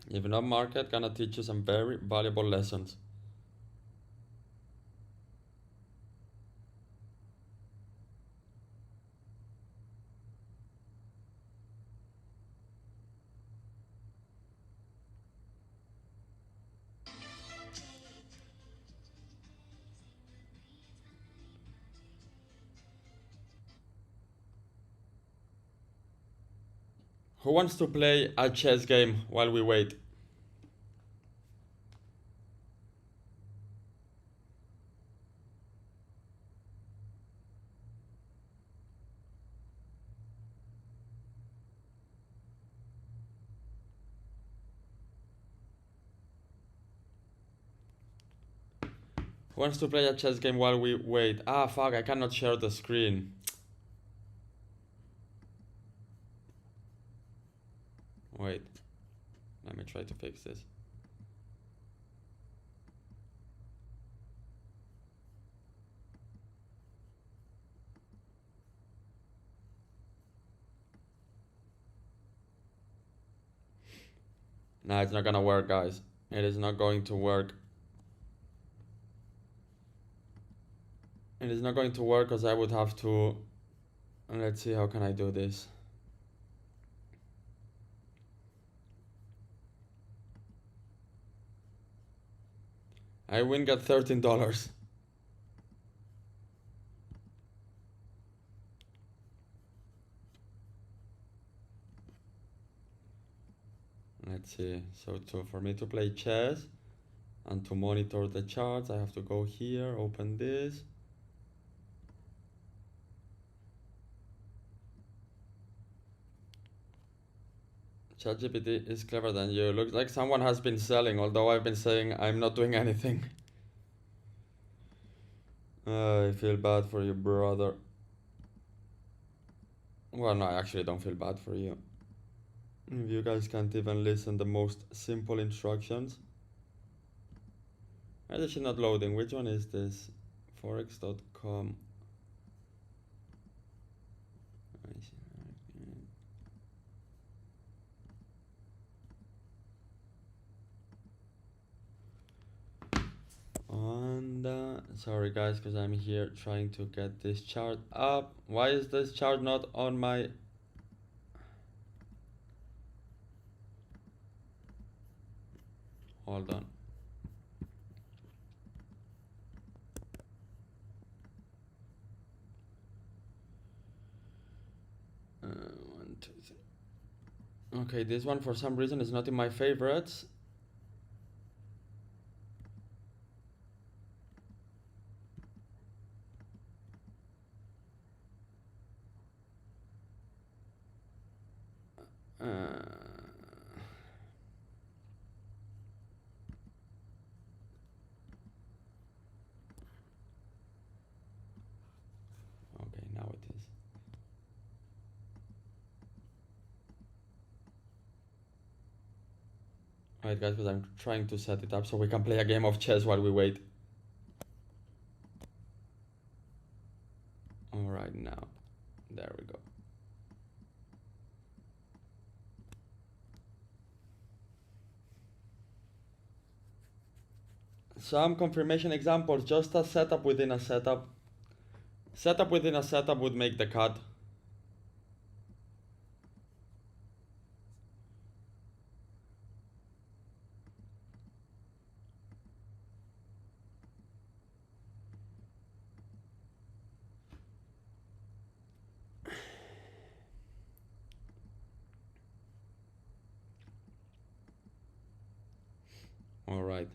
Even up market gonna teach you some very valuable lessons. Who wants to play a chess game while we wait? Who wants to play a chess game while we wait? Ah, fuck, I cannot share the screen. Wait, let me try to fix this. Nah, it's not gonna work, guys. It is not going to work. It is not going to work because I would have to... Let's see, how can I do this? I win get $13. Let's see, so for me to play chess and to monitor the charts, I have to go here, open this. ChatGPT is clever than you. Looks like someone has been selling, although I've been saying I'm not doing anything. I feel bad for you, brother. Well, no, I actually don't feel bad for you. If you guys can't even listen the most simple instructions. Why is she not loading? Which one is this? Forex.com. And sorry guys, because I'm here trying to get this chart up. Why is this chart not on my... Hold on. One, two, three. Okay, this one for some reason is not in my favorites. Okay, now it is. Alright guys, because I'm trying to set it up so we can play a game of chess while we wait. Alright, now. There we go. Some confirmation examples, just a setup within a setup. Setup within a setup would make the cut. All right.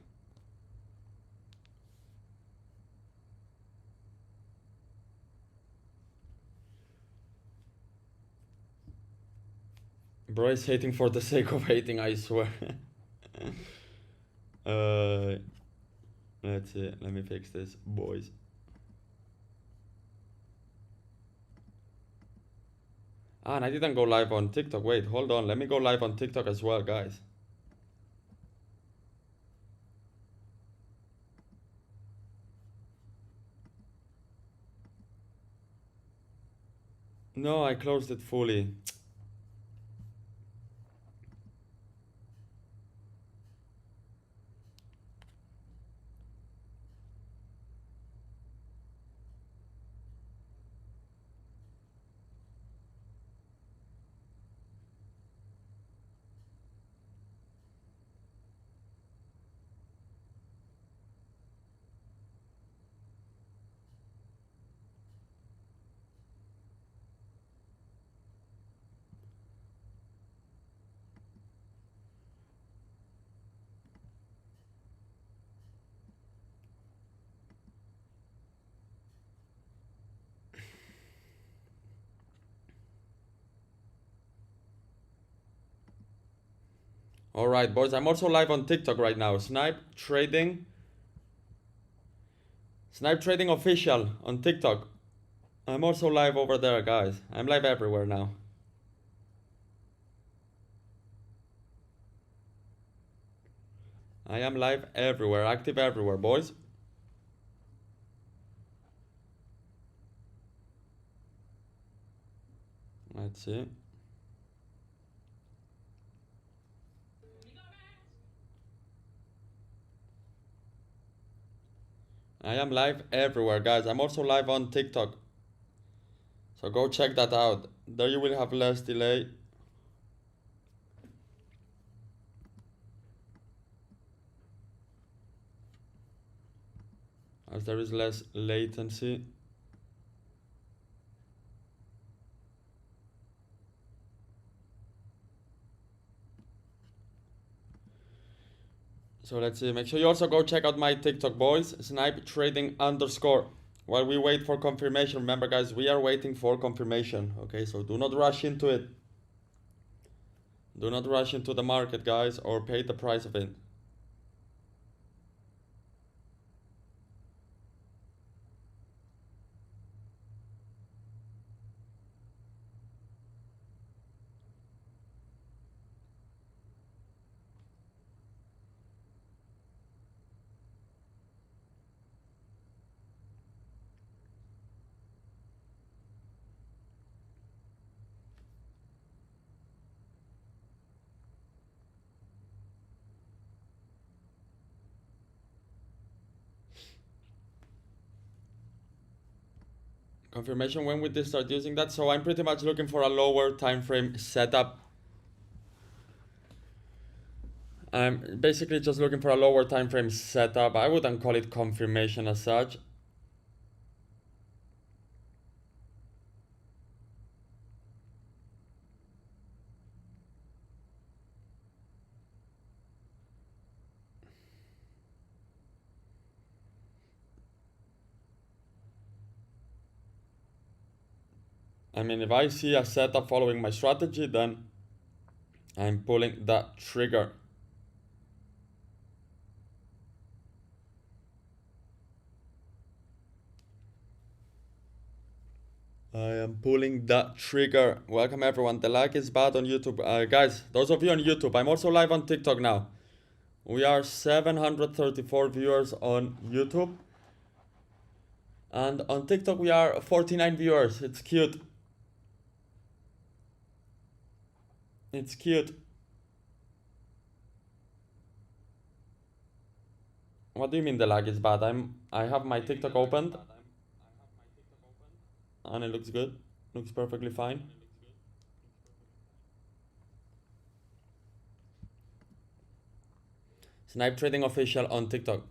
Bro is hating for the sake of hating, I swear. Let's see, let me fix this, boys. Ah, and I didn't go live on TikTok. Wait, hold on. Let me go live on TikTok as well, guys. No, I closed it fully. Alright, boys, I'm also live on TikTok right now. Snipe Trading Official on TikTok. I'm also live over there, guys. I'm live everywhere now. I am live everywhere, active everywhere, boys. Let's see. I am live everywhere, guys. I'm also live on TikTok. So go check that out. There you will have less delay. As there is less latency. So let's see, make sure you also go check out my TikTok, boys. Snipe Trading _ while we wait for confirmation. Remember, guys, we are waiting for confirmation. Okay, so do not rush into it. Do not rush into the market, guys, or pay the price of it. Confirmation when we did start using that. So I'm pretty much looking for a lower time frame setup. I'm basically just looking for a lower time frame setup. I wouldn't call it confirmation as such. I mean, if I see a setup following my strategy, then I'm pulling that trigger. I am pulling that trigger. Welcome everyone. The lag is bad on YouTube. Guys, those of you on YouTube, I'm also live on TikTok now. We are 734 viewers on YouTube. And on TikTok we are 49 viewers. It's cute. It's cute. What do you mean the lag is bad? I have my TikTok opened and it looks good. Looks perfectly fine. Snipe Trading Official on TikTok.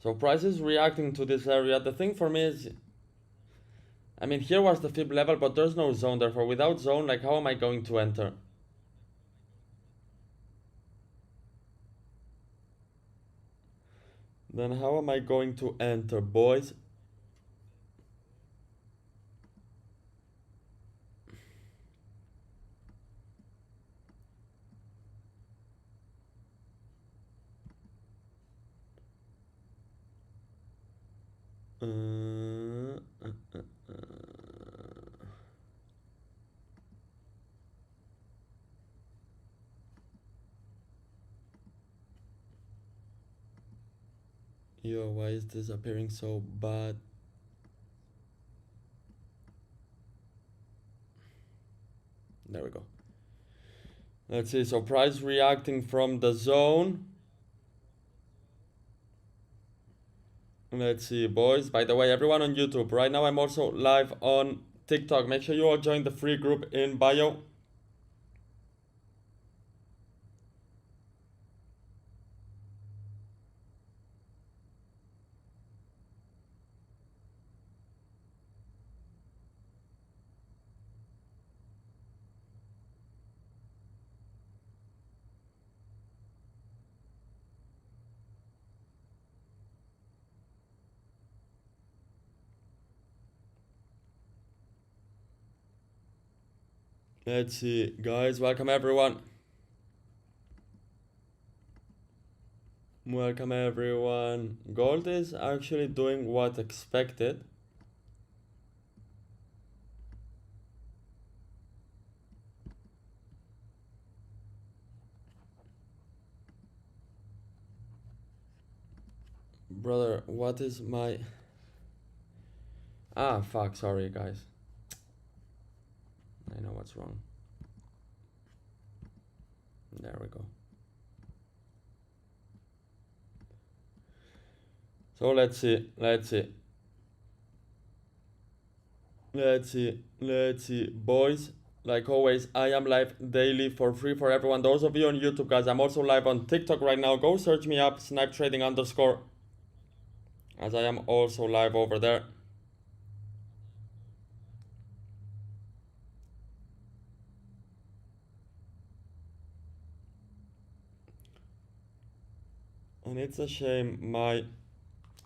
So price is reacting to this area. The thing for me is, I mean, here was the fib level, but there's no zone. Therefore, without zone, like, how am I going to enter? Then how am I going to enter, boys? Yo, why is this appearing so bad? There we go. Let's see, so price reacting from the zone. Let's see, boys. By the way, everyone on YouTube, right now I'm also live on TikTok. Make sure you all join the free group in bio. Let's see, guys. Welcome everyone. Welcome everyone. Gold is actually doing what expected. Brother, what is my... Ah, fuck, sorry guys. I know what's wrong. There we go. So let's see. Boys, like always, I am live daily for free for everyone. Those of you on YouTube, guys, I'm also live on TikTok right now. Go search me up, Snipe Trading _ as I am also live over there. And it's a shame my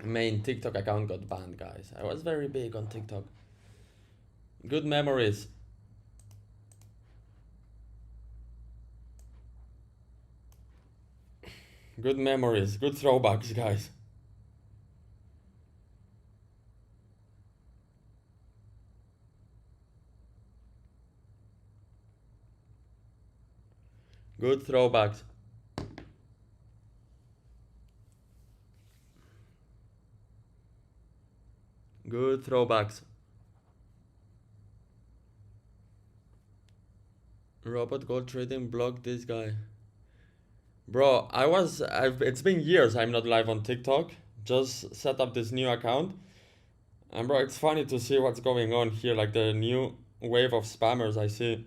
main TikTok account got banned, guys. I was very big on TikTok. Good memories. Good memories, good throwbacks, guys. Good throwbacks. Good throwbacks. Robot gold trading blocked this guy. Bro, it's been years I'm not live on TikTok. Just set up this new account. And bro, it's funny to see what's going on here, like the new wave of spammers I see.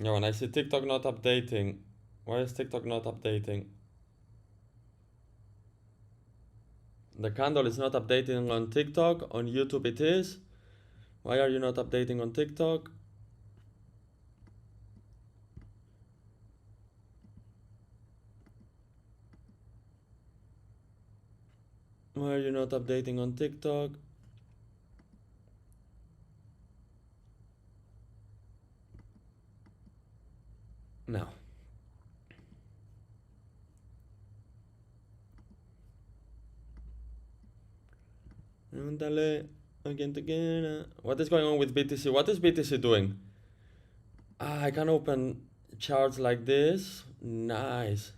Yeah, when I see TikTok not updating. Why is TikTok not updating? The candle is not updating on TikTok. On YouTube it is. Why are you not updating on TikTok? Why are you not updating on TikTok? No. What is going on with BTC? What is BTC doing? Ah, I can open charts like this. Nice.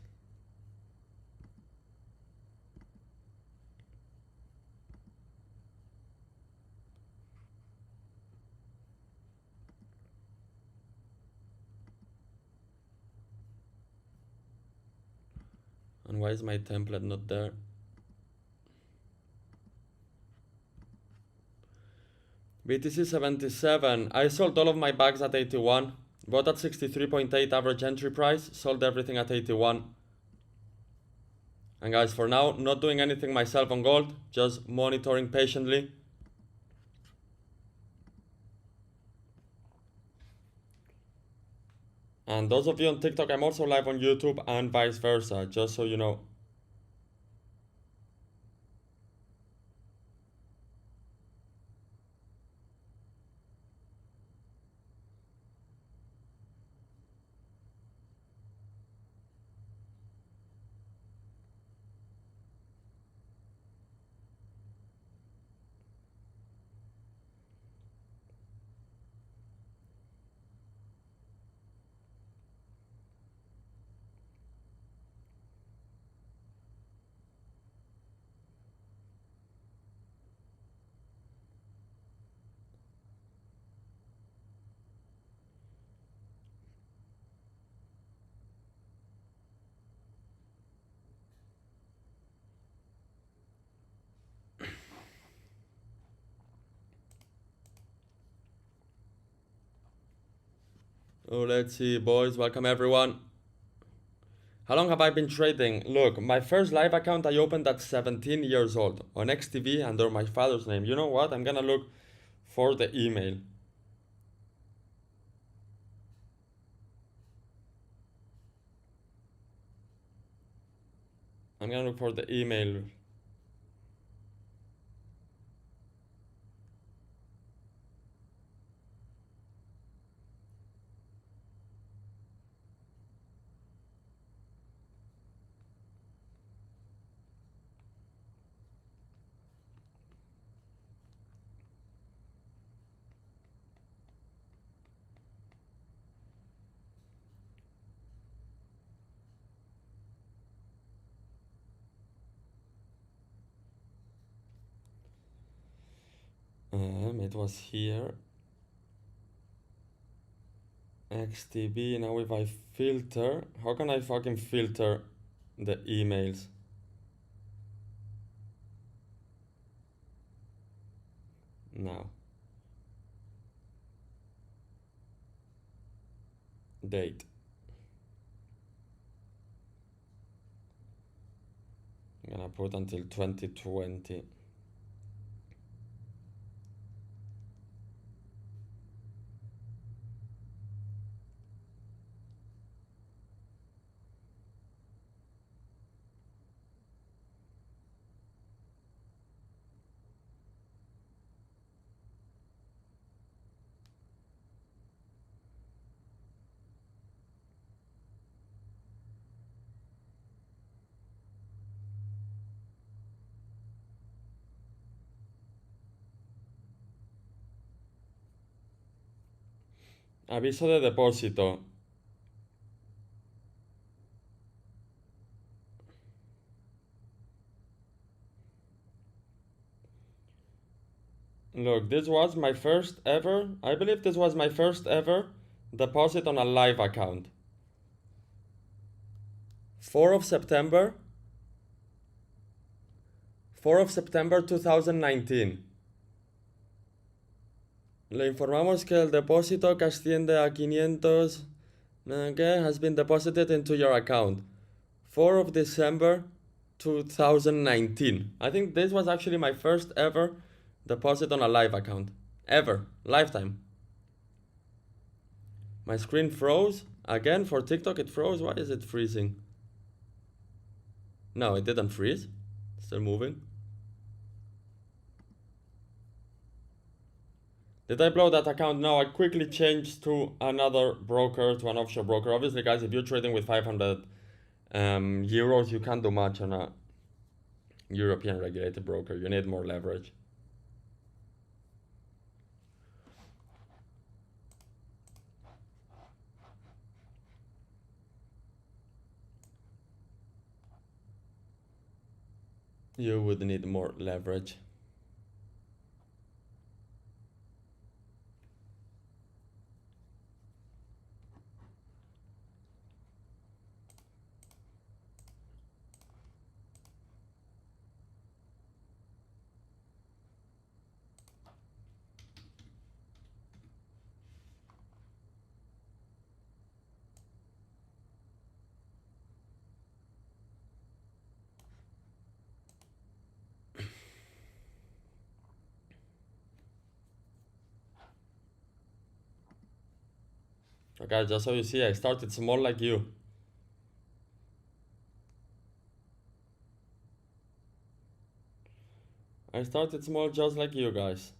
And why is my template not there? BTC 77. I sold all of my bags at 81. Bought at 63.8 average entry price. Sold everything at 81. And guys, for now, not doing anything myself on gold. Just monitoring patiently. And those of you on TikTok, I'm also live on YouTube and vice versa, just so you know. Oh, let's see, boys. Welcome, everyone. How long have I been trading? Look, my first live account I opened at 17 years old on XTV under my father's name. You know what? I'm gonna look for the email. I'm gonna look for the email. It was here. XTB. Now if I filter, how can I fucking filter the emails? Now. Date. I'm gonna put until 2020. Aviso de depósito. Look, this was my first ever, I believe this was my first ever deposit on a live account. 4 of September, 4 of September 2019. Le informamos que el depósito que asciende a 500 has been deposited into your account. 4 of December 2019. I think this was actually my first ever deposit on a live account. Ever. Lifetime. My screen froze. Again, for TikTok it froze. Why is it freezing? No, it didn't freeze. Still moving. Did I blow that account? No, I quickly changed to another broker, to an offshore broker. Obviously, guys, if you're trading with 500 euros, you can't do much on a European regulated broker. You need more leverage. You would need more leverage. Okay, just so you see, I started small like you. I started small just like you guys.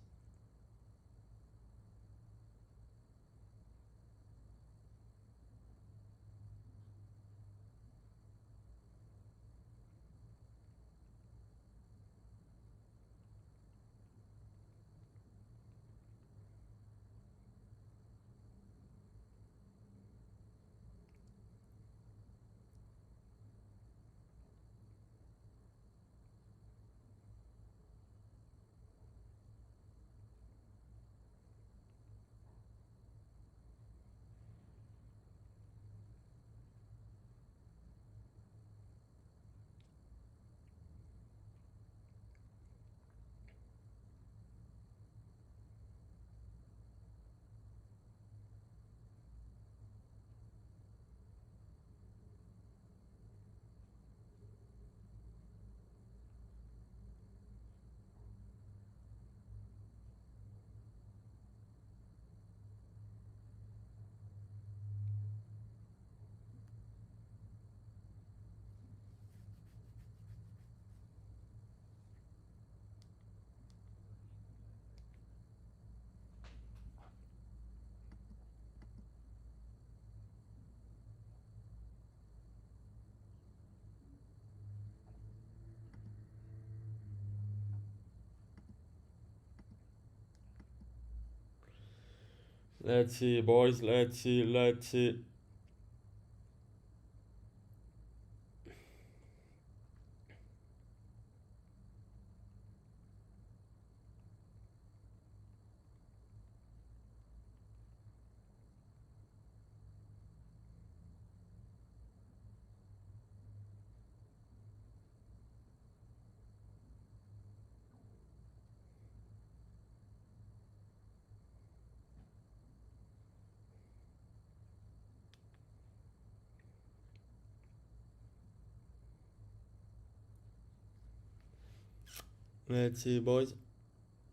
Let's see, boys. Let's see. Let's see, boys.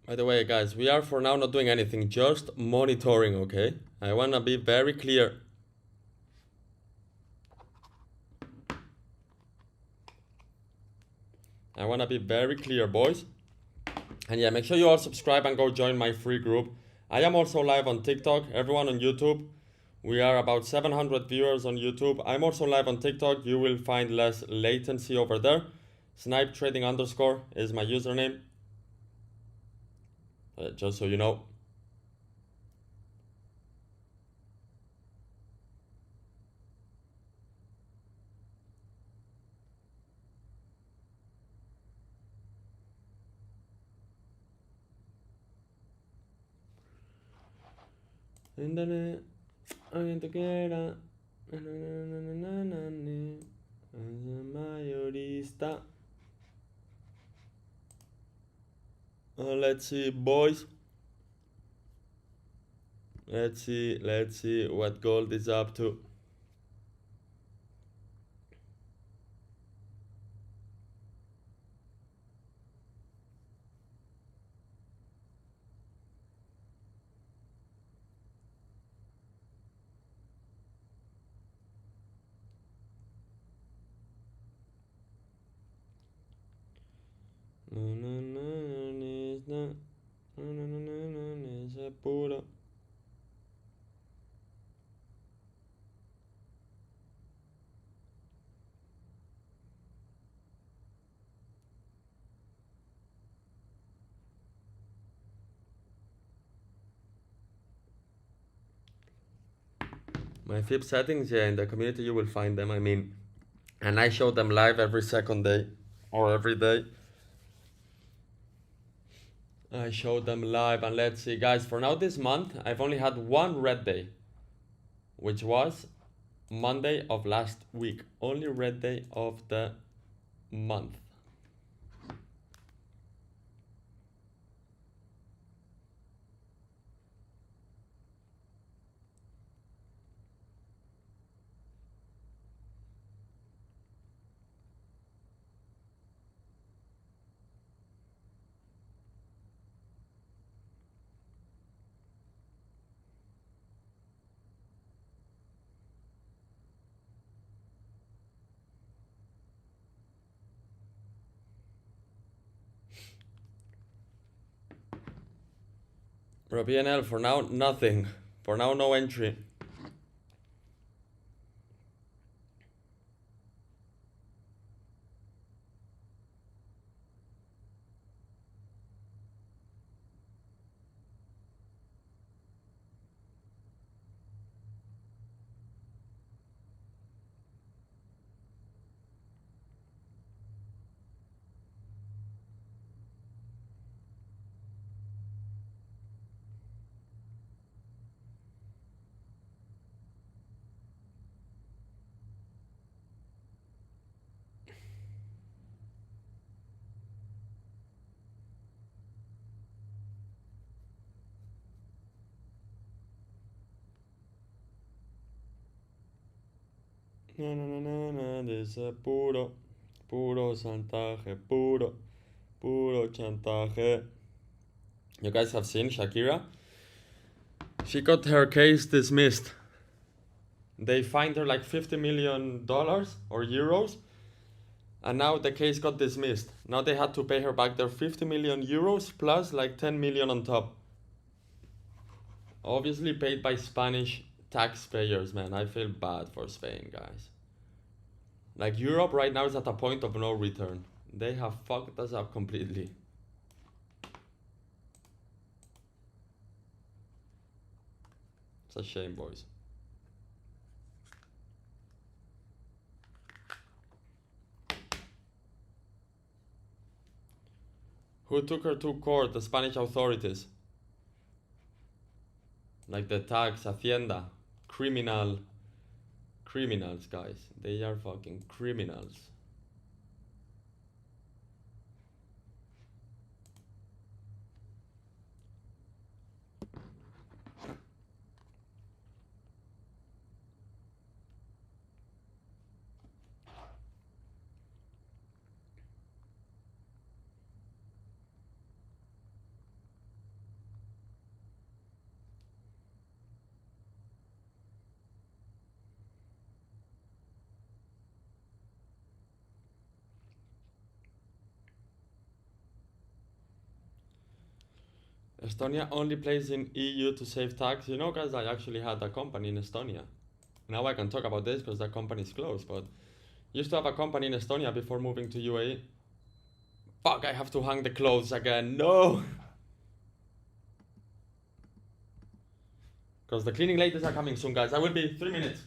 By the way, guys, we are for now not doing anything, just monitoring, okay? I wanna be very clear. I wanna be very clear, boys. And yeah, make sure you all subscribe and go join my free group. I am also live on TikTok, everyone on YouTube. We are about 700 viewers on YouTube. I'm also live on TikTok. You will find less latency over there. Snipe trading underscore is my username. Just so you know. Mayorista. Let's see, boys. Let's see what gold is up to. Puro. My FIP settings, yeah, in the community you will find them, I mean. And I show them live every second day or every day. I show them live, and let's see, guys, for now this month, I've only had one red day, which was Monday of last week. Only red day of the month. Bro, PNL, for now, nothing. For now, no entry. This is puro chantaje, puro chantaje. You guys have seen Shakira? She got her case dismissed. They fined her like $50 million or euros, and now the case got dismissed. Now they had to pay her back their 50 million euros plus like 10 million on top. Obviously paid by Spanish taxpayers, man. I feel bad for Spain, guys. Like, Europe right now is at a point of no return. They have fucked us up completely. It's a shame, boys. Who took her to court? The Spanish authorities. Like the tax, Hacienda. Criminals, guys. They are fucking criminals. Estonia only plays in EU to save tax. You know, guys, I actually had a company in Estonia. Now I can talk about this because that company is closed, but used to have a company in Estonia before moving to UAE. Fuck, I have to hang the clothes again. No! Because the cleaning ladies are coming soon, guys. I will be 3 minutes.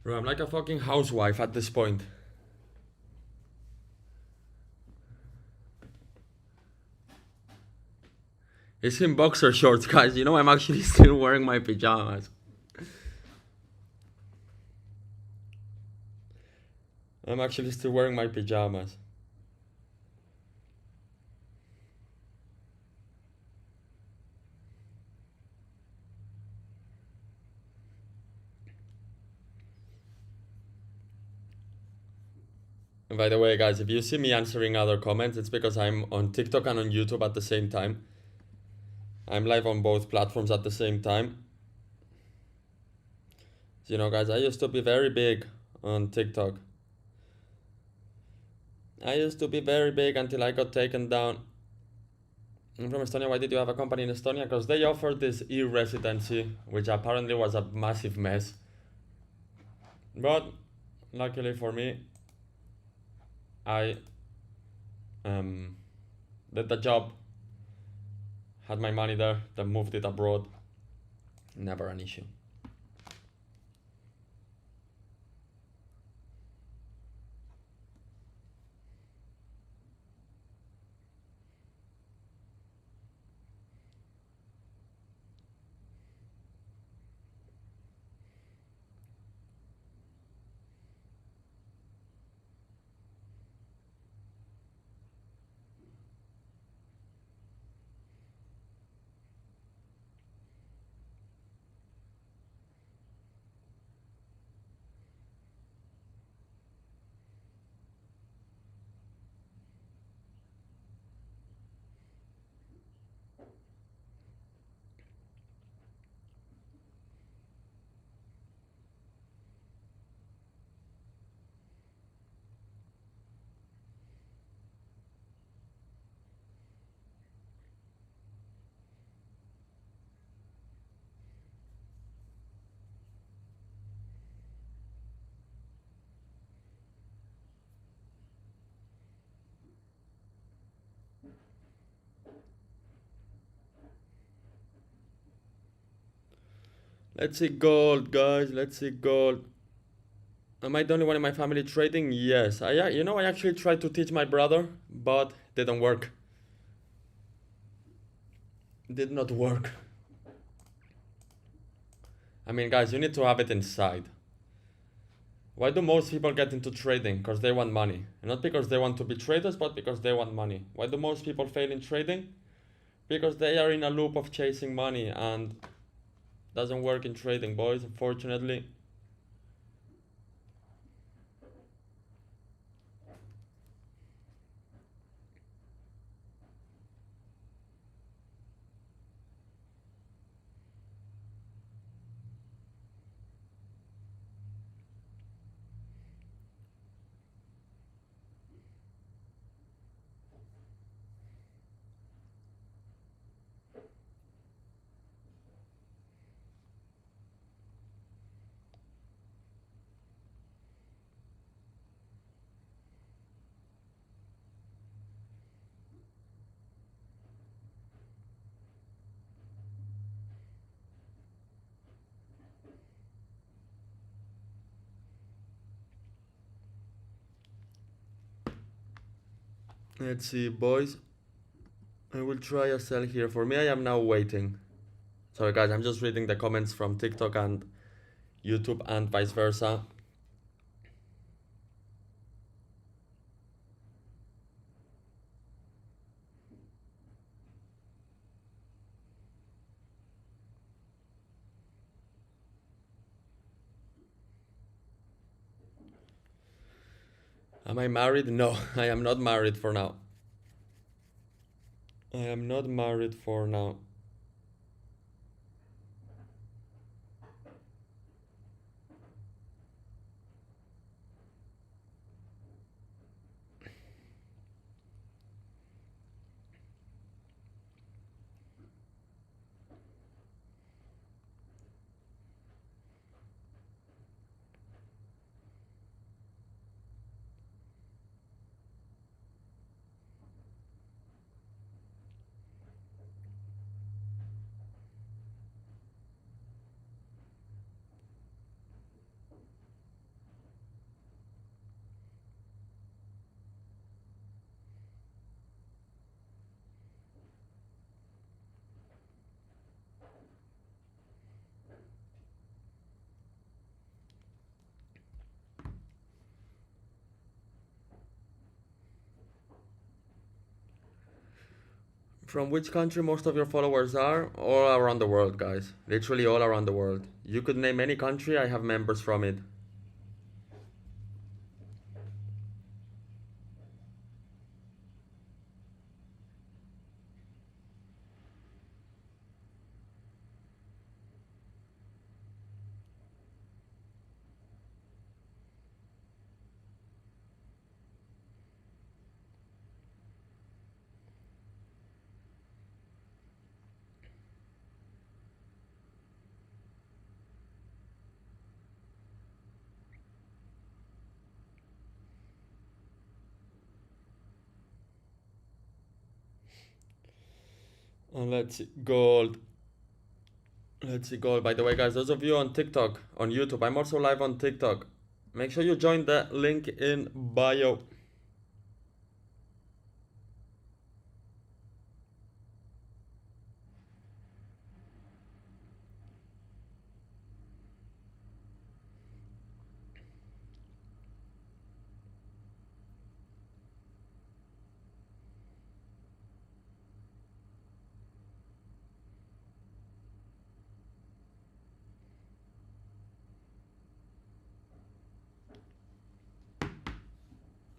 Bro, I'm like a fucking housewife at this point. It's in boxer shorts, guys. You know, I'm actually still wearing my pajamas. I'm actually still wearing my pajamas. And by the way, guys, if you see me answering other comments, it's because I'm on TikTok and on YouTube at the same time. I'm live on both platforms at the same time. So, you know, guys, I used to be very big on TikTok. I used to be very big until I got taken down. I'm from Estonia. Why did you have a company in Estonia? Because they offered this e-residency, which apparently was a massive mess. But luckily for me, I did the job, had my money there, then moved it abroad. Never an issue. Let's see gold, guys. Let's see gold. Am I the only one in my family trading? Yes. I actually tried to teach my brother, but didn't work. Did not work. I mean, guys, you need to have it inside. Why do most people get into trading? Because they want money. And not because they want to be traders, but because they want money. Why do most people fail in trading? Because they are in a loop of chasing money and doesn't work in trading, boys, unfortunately. Let's see, boys. I will try a sell here. For me, I am now waiting. Sorry, guys, I'm just reading the comments from TikTok and YouTube and vice versa. Am I married? No, I am not married for now. I am not married for now. From which country most of your followers are? All around the world, guys. Literally all around the world. You could name any country, I have members from it. And let's see, gold. Let's see, gold. By the way, guys, those of you on TikTok, on YouTube, I'm also live on TikTok. Make sure you join the link in bio.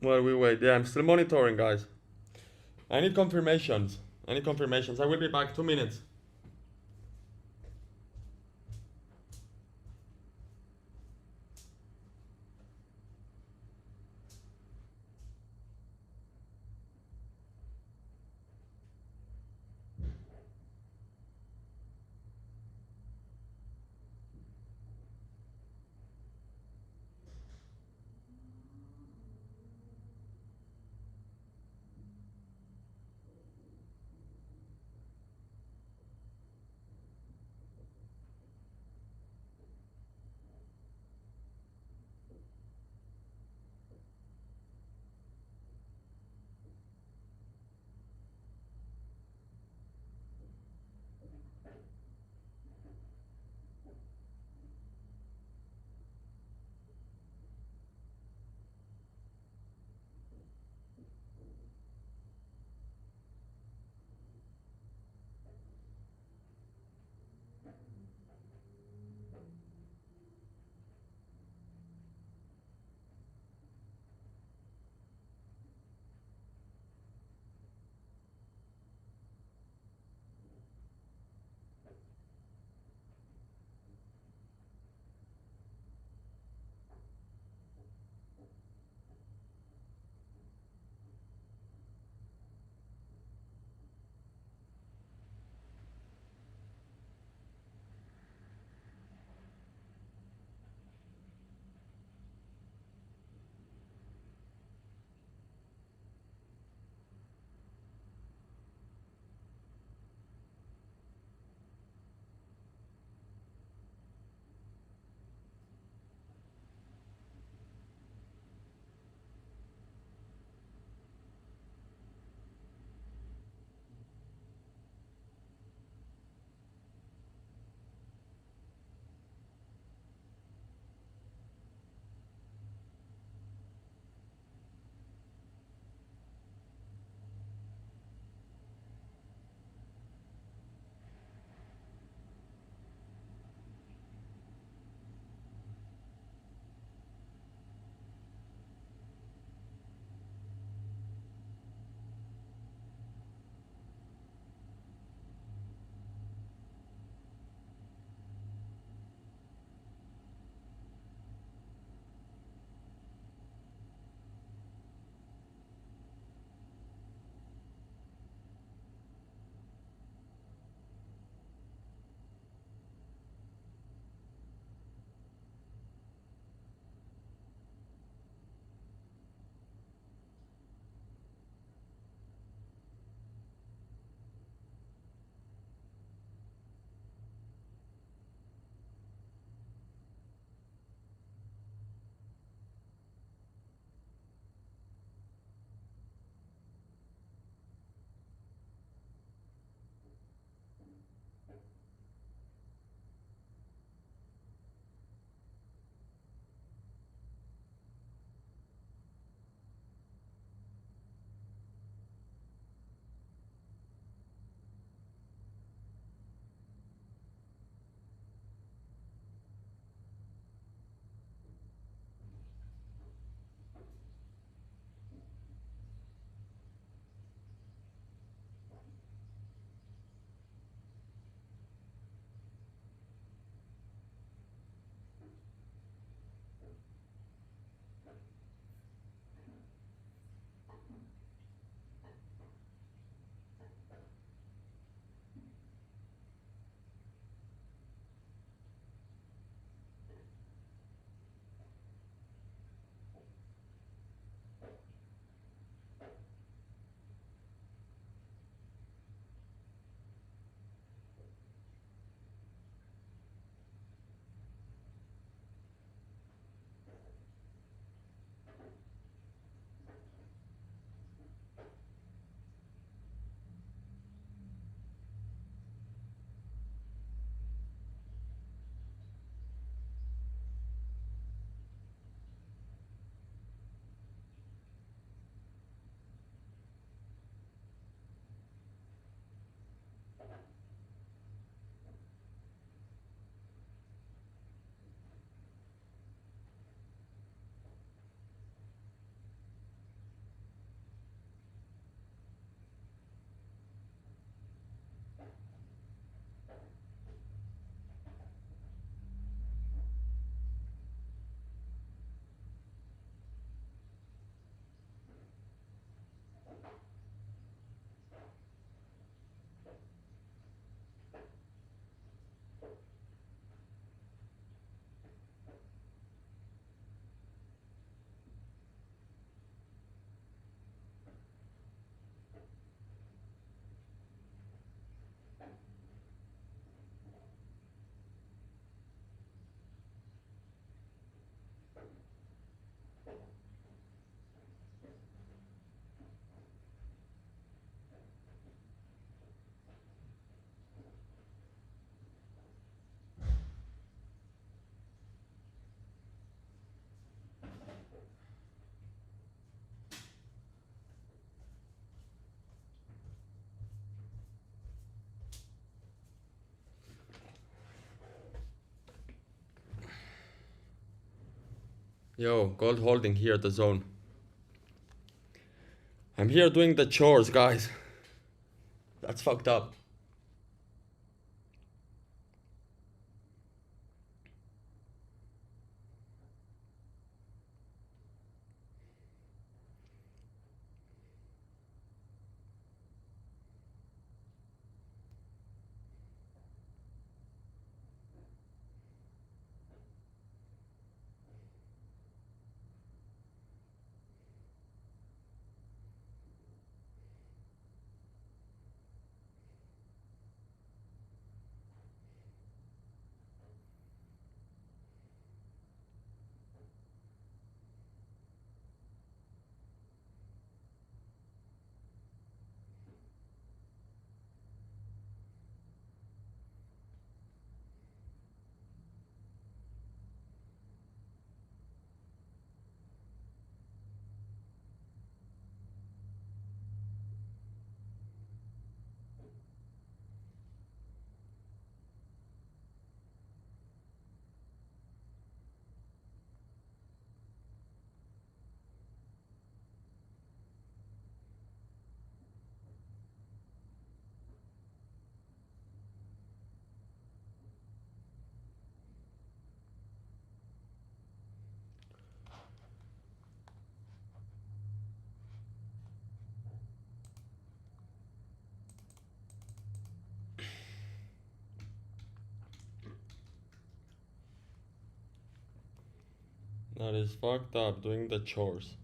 While we wait, yeah, I'm still monitoring, guys. I need confirmations. I need confirmations. I will be back 2 minutes. Yo, gold holding here at the zone. I'm here doing the chores, guys. That's fucked up. That is fucked up doing the chores.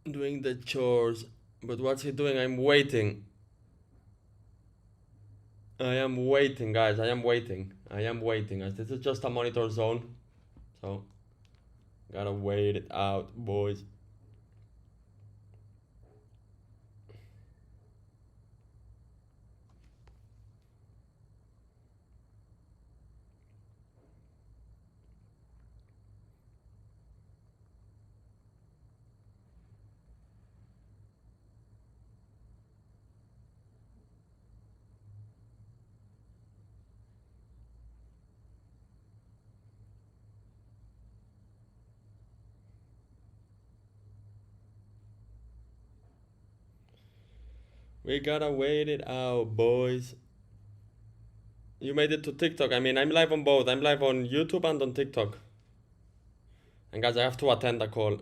Doing the chores. But what's he doing? I'm waiting. I am waiting, guys. I am waiting. I am waiting. This is just a monitor zone. So, gotta wait it out, boys. We gotta wait it out, boys. You made it to TikTok. I mean, I'm live on both. I'm live on YouTube and on TikTok. And guys, I have to attend a call.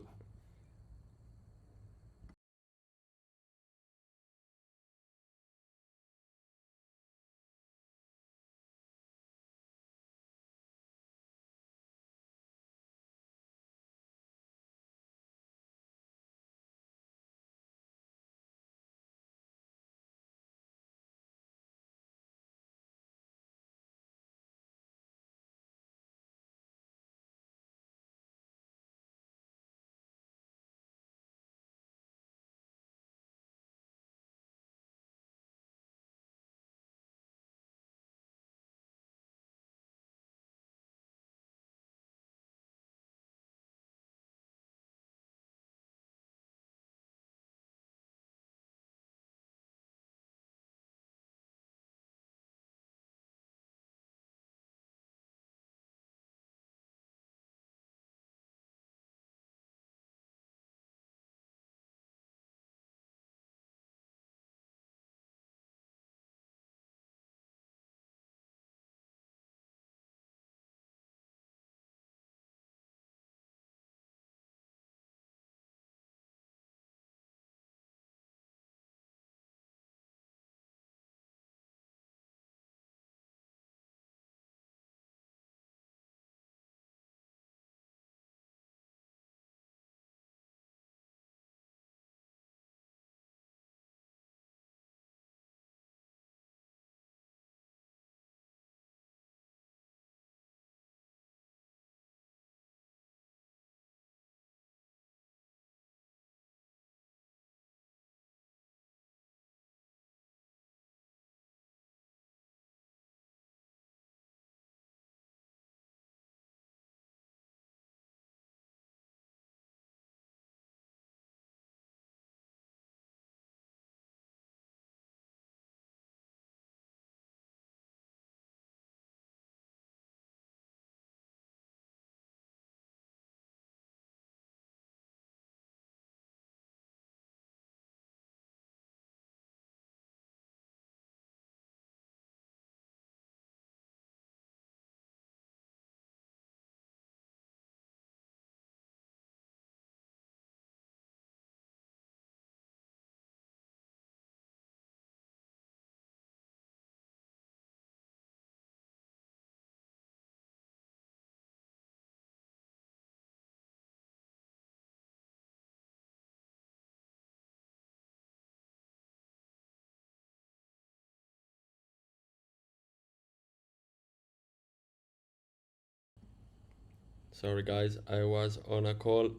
Sorry guys, I was on a call.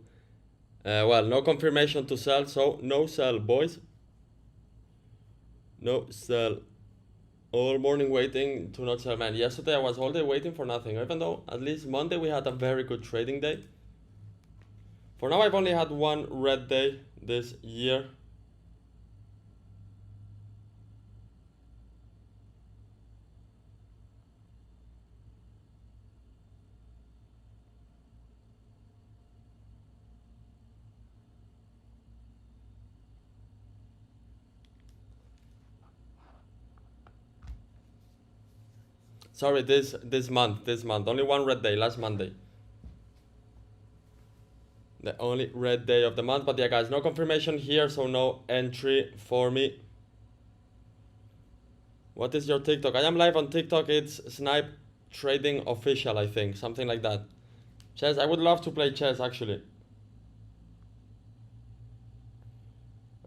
Well, no confirmation to sell, so no sell, boys. No sell. All morning waiting to not sell, man. Yesterday I was all day waiting for nothing, even though at least Monday we had a very good trading day. For now I've only had one red day this year. Sorry, this month. Only one red day, last Monday. The only red day of the month, but yeah guys, no confirmation here, so no entry for me. What is your TikTok? I am live on TikTok, it's Snipe Trading Official, I think, something like that. Chess, I would love to play chess actually.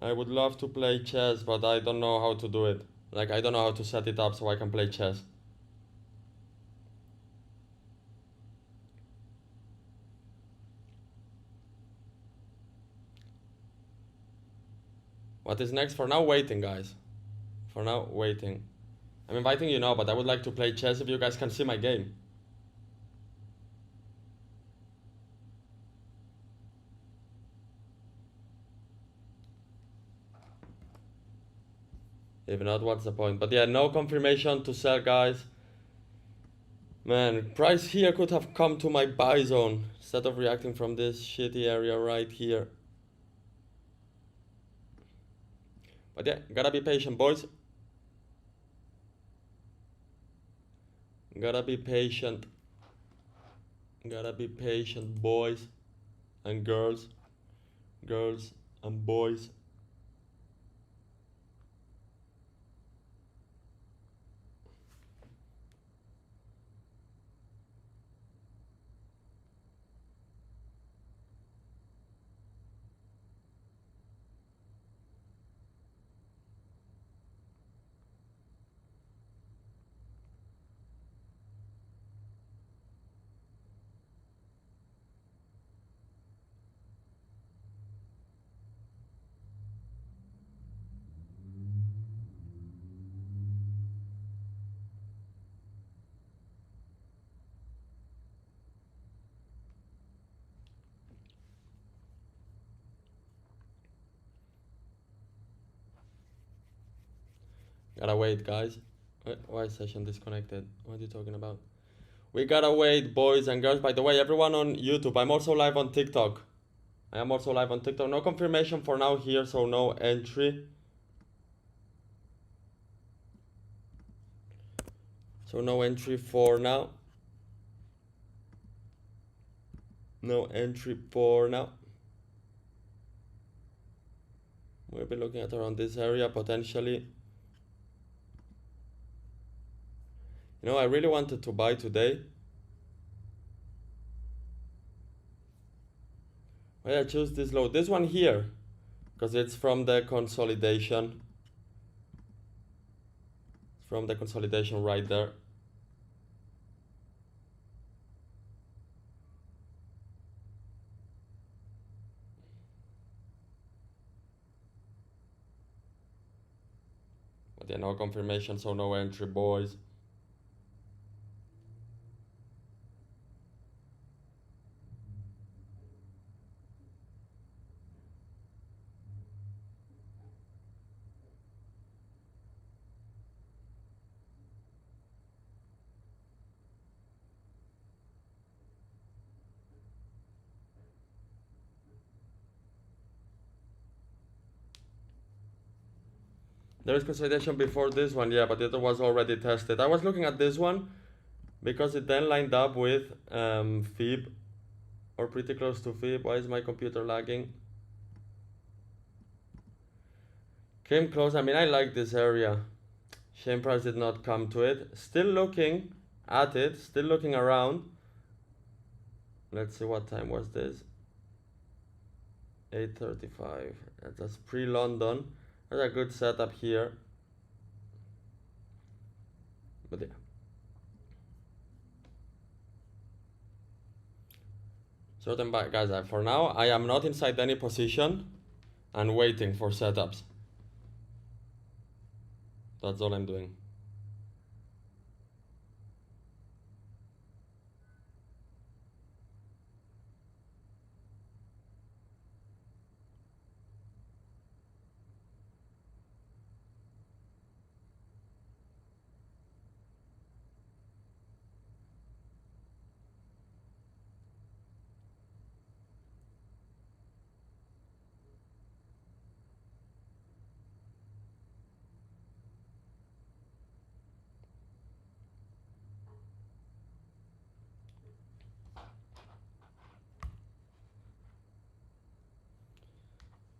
I would love to play chess, but I don't know how to do it. Like, I don't know how to set it up so I can play chess. What is next? For now, waiting, guys. For now, waiting. I'm inviting you now, but I would like to play chess if you guys can see my game. If not, what's the point? But yeah, no confirmation to sell, guys. Man, price here could have come to my buy zone instead of reacting from this shitty area right here. But yeah, gotta be patient, boys. Gotta be patient. Gotta be patient, boys and girls. Girls and boys. Gotta wait, guys. Why is session disconnected? What are you talking about? We gotta wait, boys and girls. By the way, everyone on YouTube, I'm also live on TikTok. I am also live on TikTok. No confirmation for now here, so no entry. So no entry for now. No entry for now. We'll be looking at around this area potentially. You know, I really wanted to buy today. Why did I choose this low? This one here, because it's from the consolidation. It's from the consolidation right there. But yeah, no confirmation, so no entry, boys. There is consolidation before this one, yeah, but it was already tested. I was looking at this one because it then lined up with fib, or pretty close to fib. Why is my computer lagging? Came close. I mean, I like this area. Shame price did not come to it. Still looking at it, still looking around. Let's see, what time was this? 8:35. That's pre-London. That's a good setup here. But yeah. Certain guys, for now, I am not inside any position and waiting for setups. That's all I'm doing.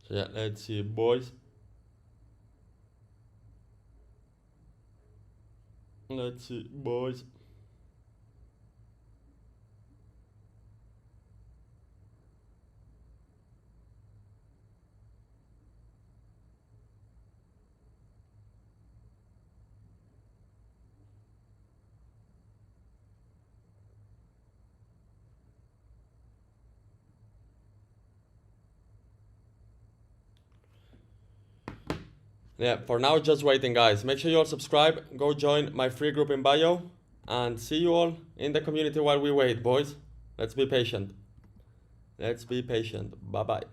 So yeah, let's see, boys. Let's see, boys. Yeah, for now, just waiting, guys. Make sure you all subscribe. Go join my free group in bio. And see you all in the community while we wait, boys. Let's be patient. Let's be patient. Bye-bye.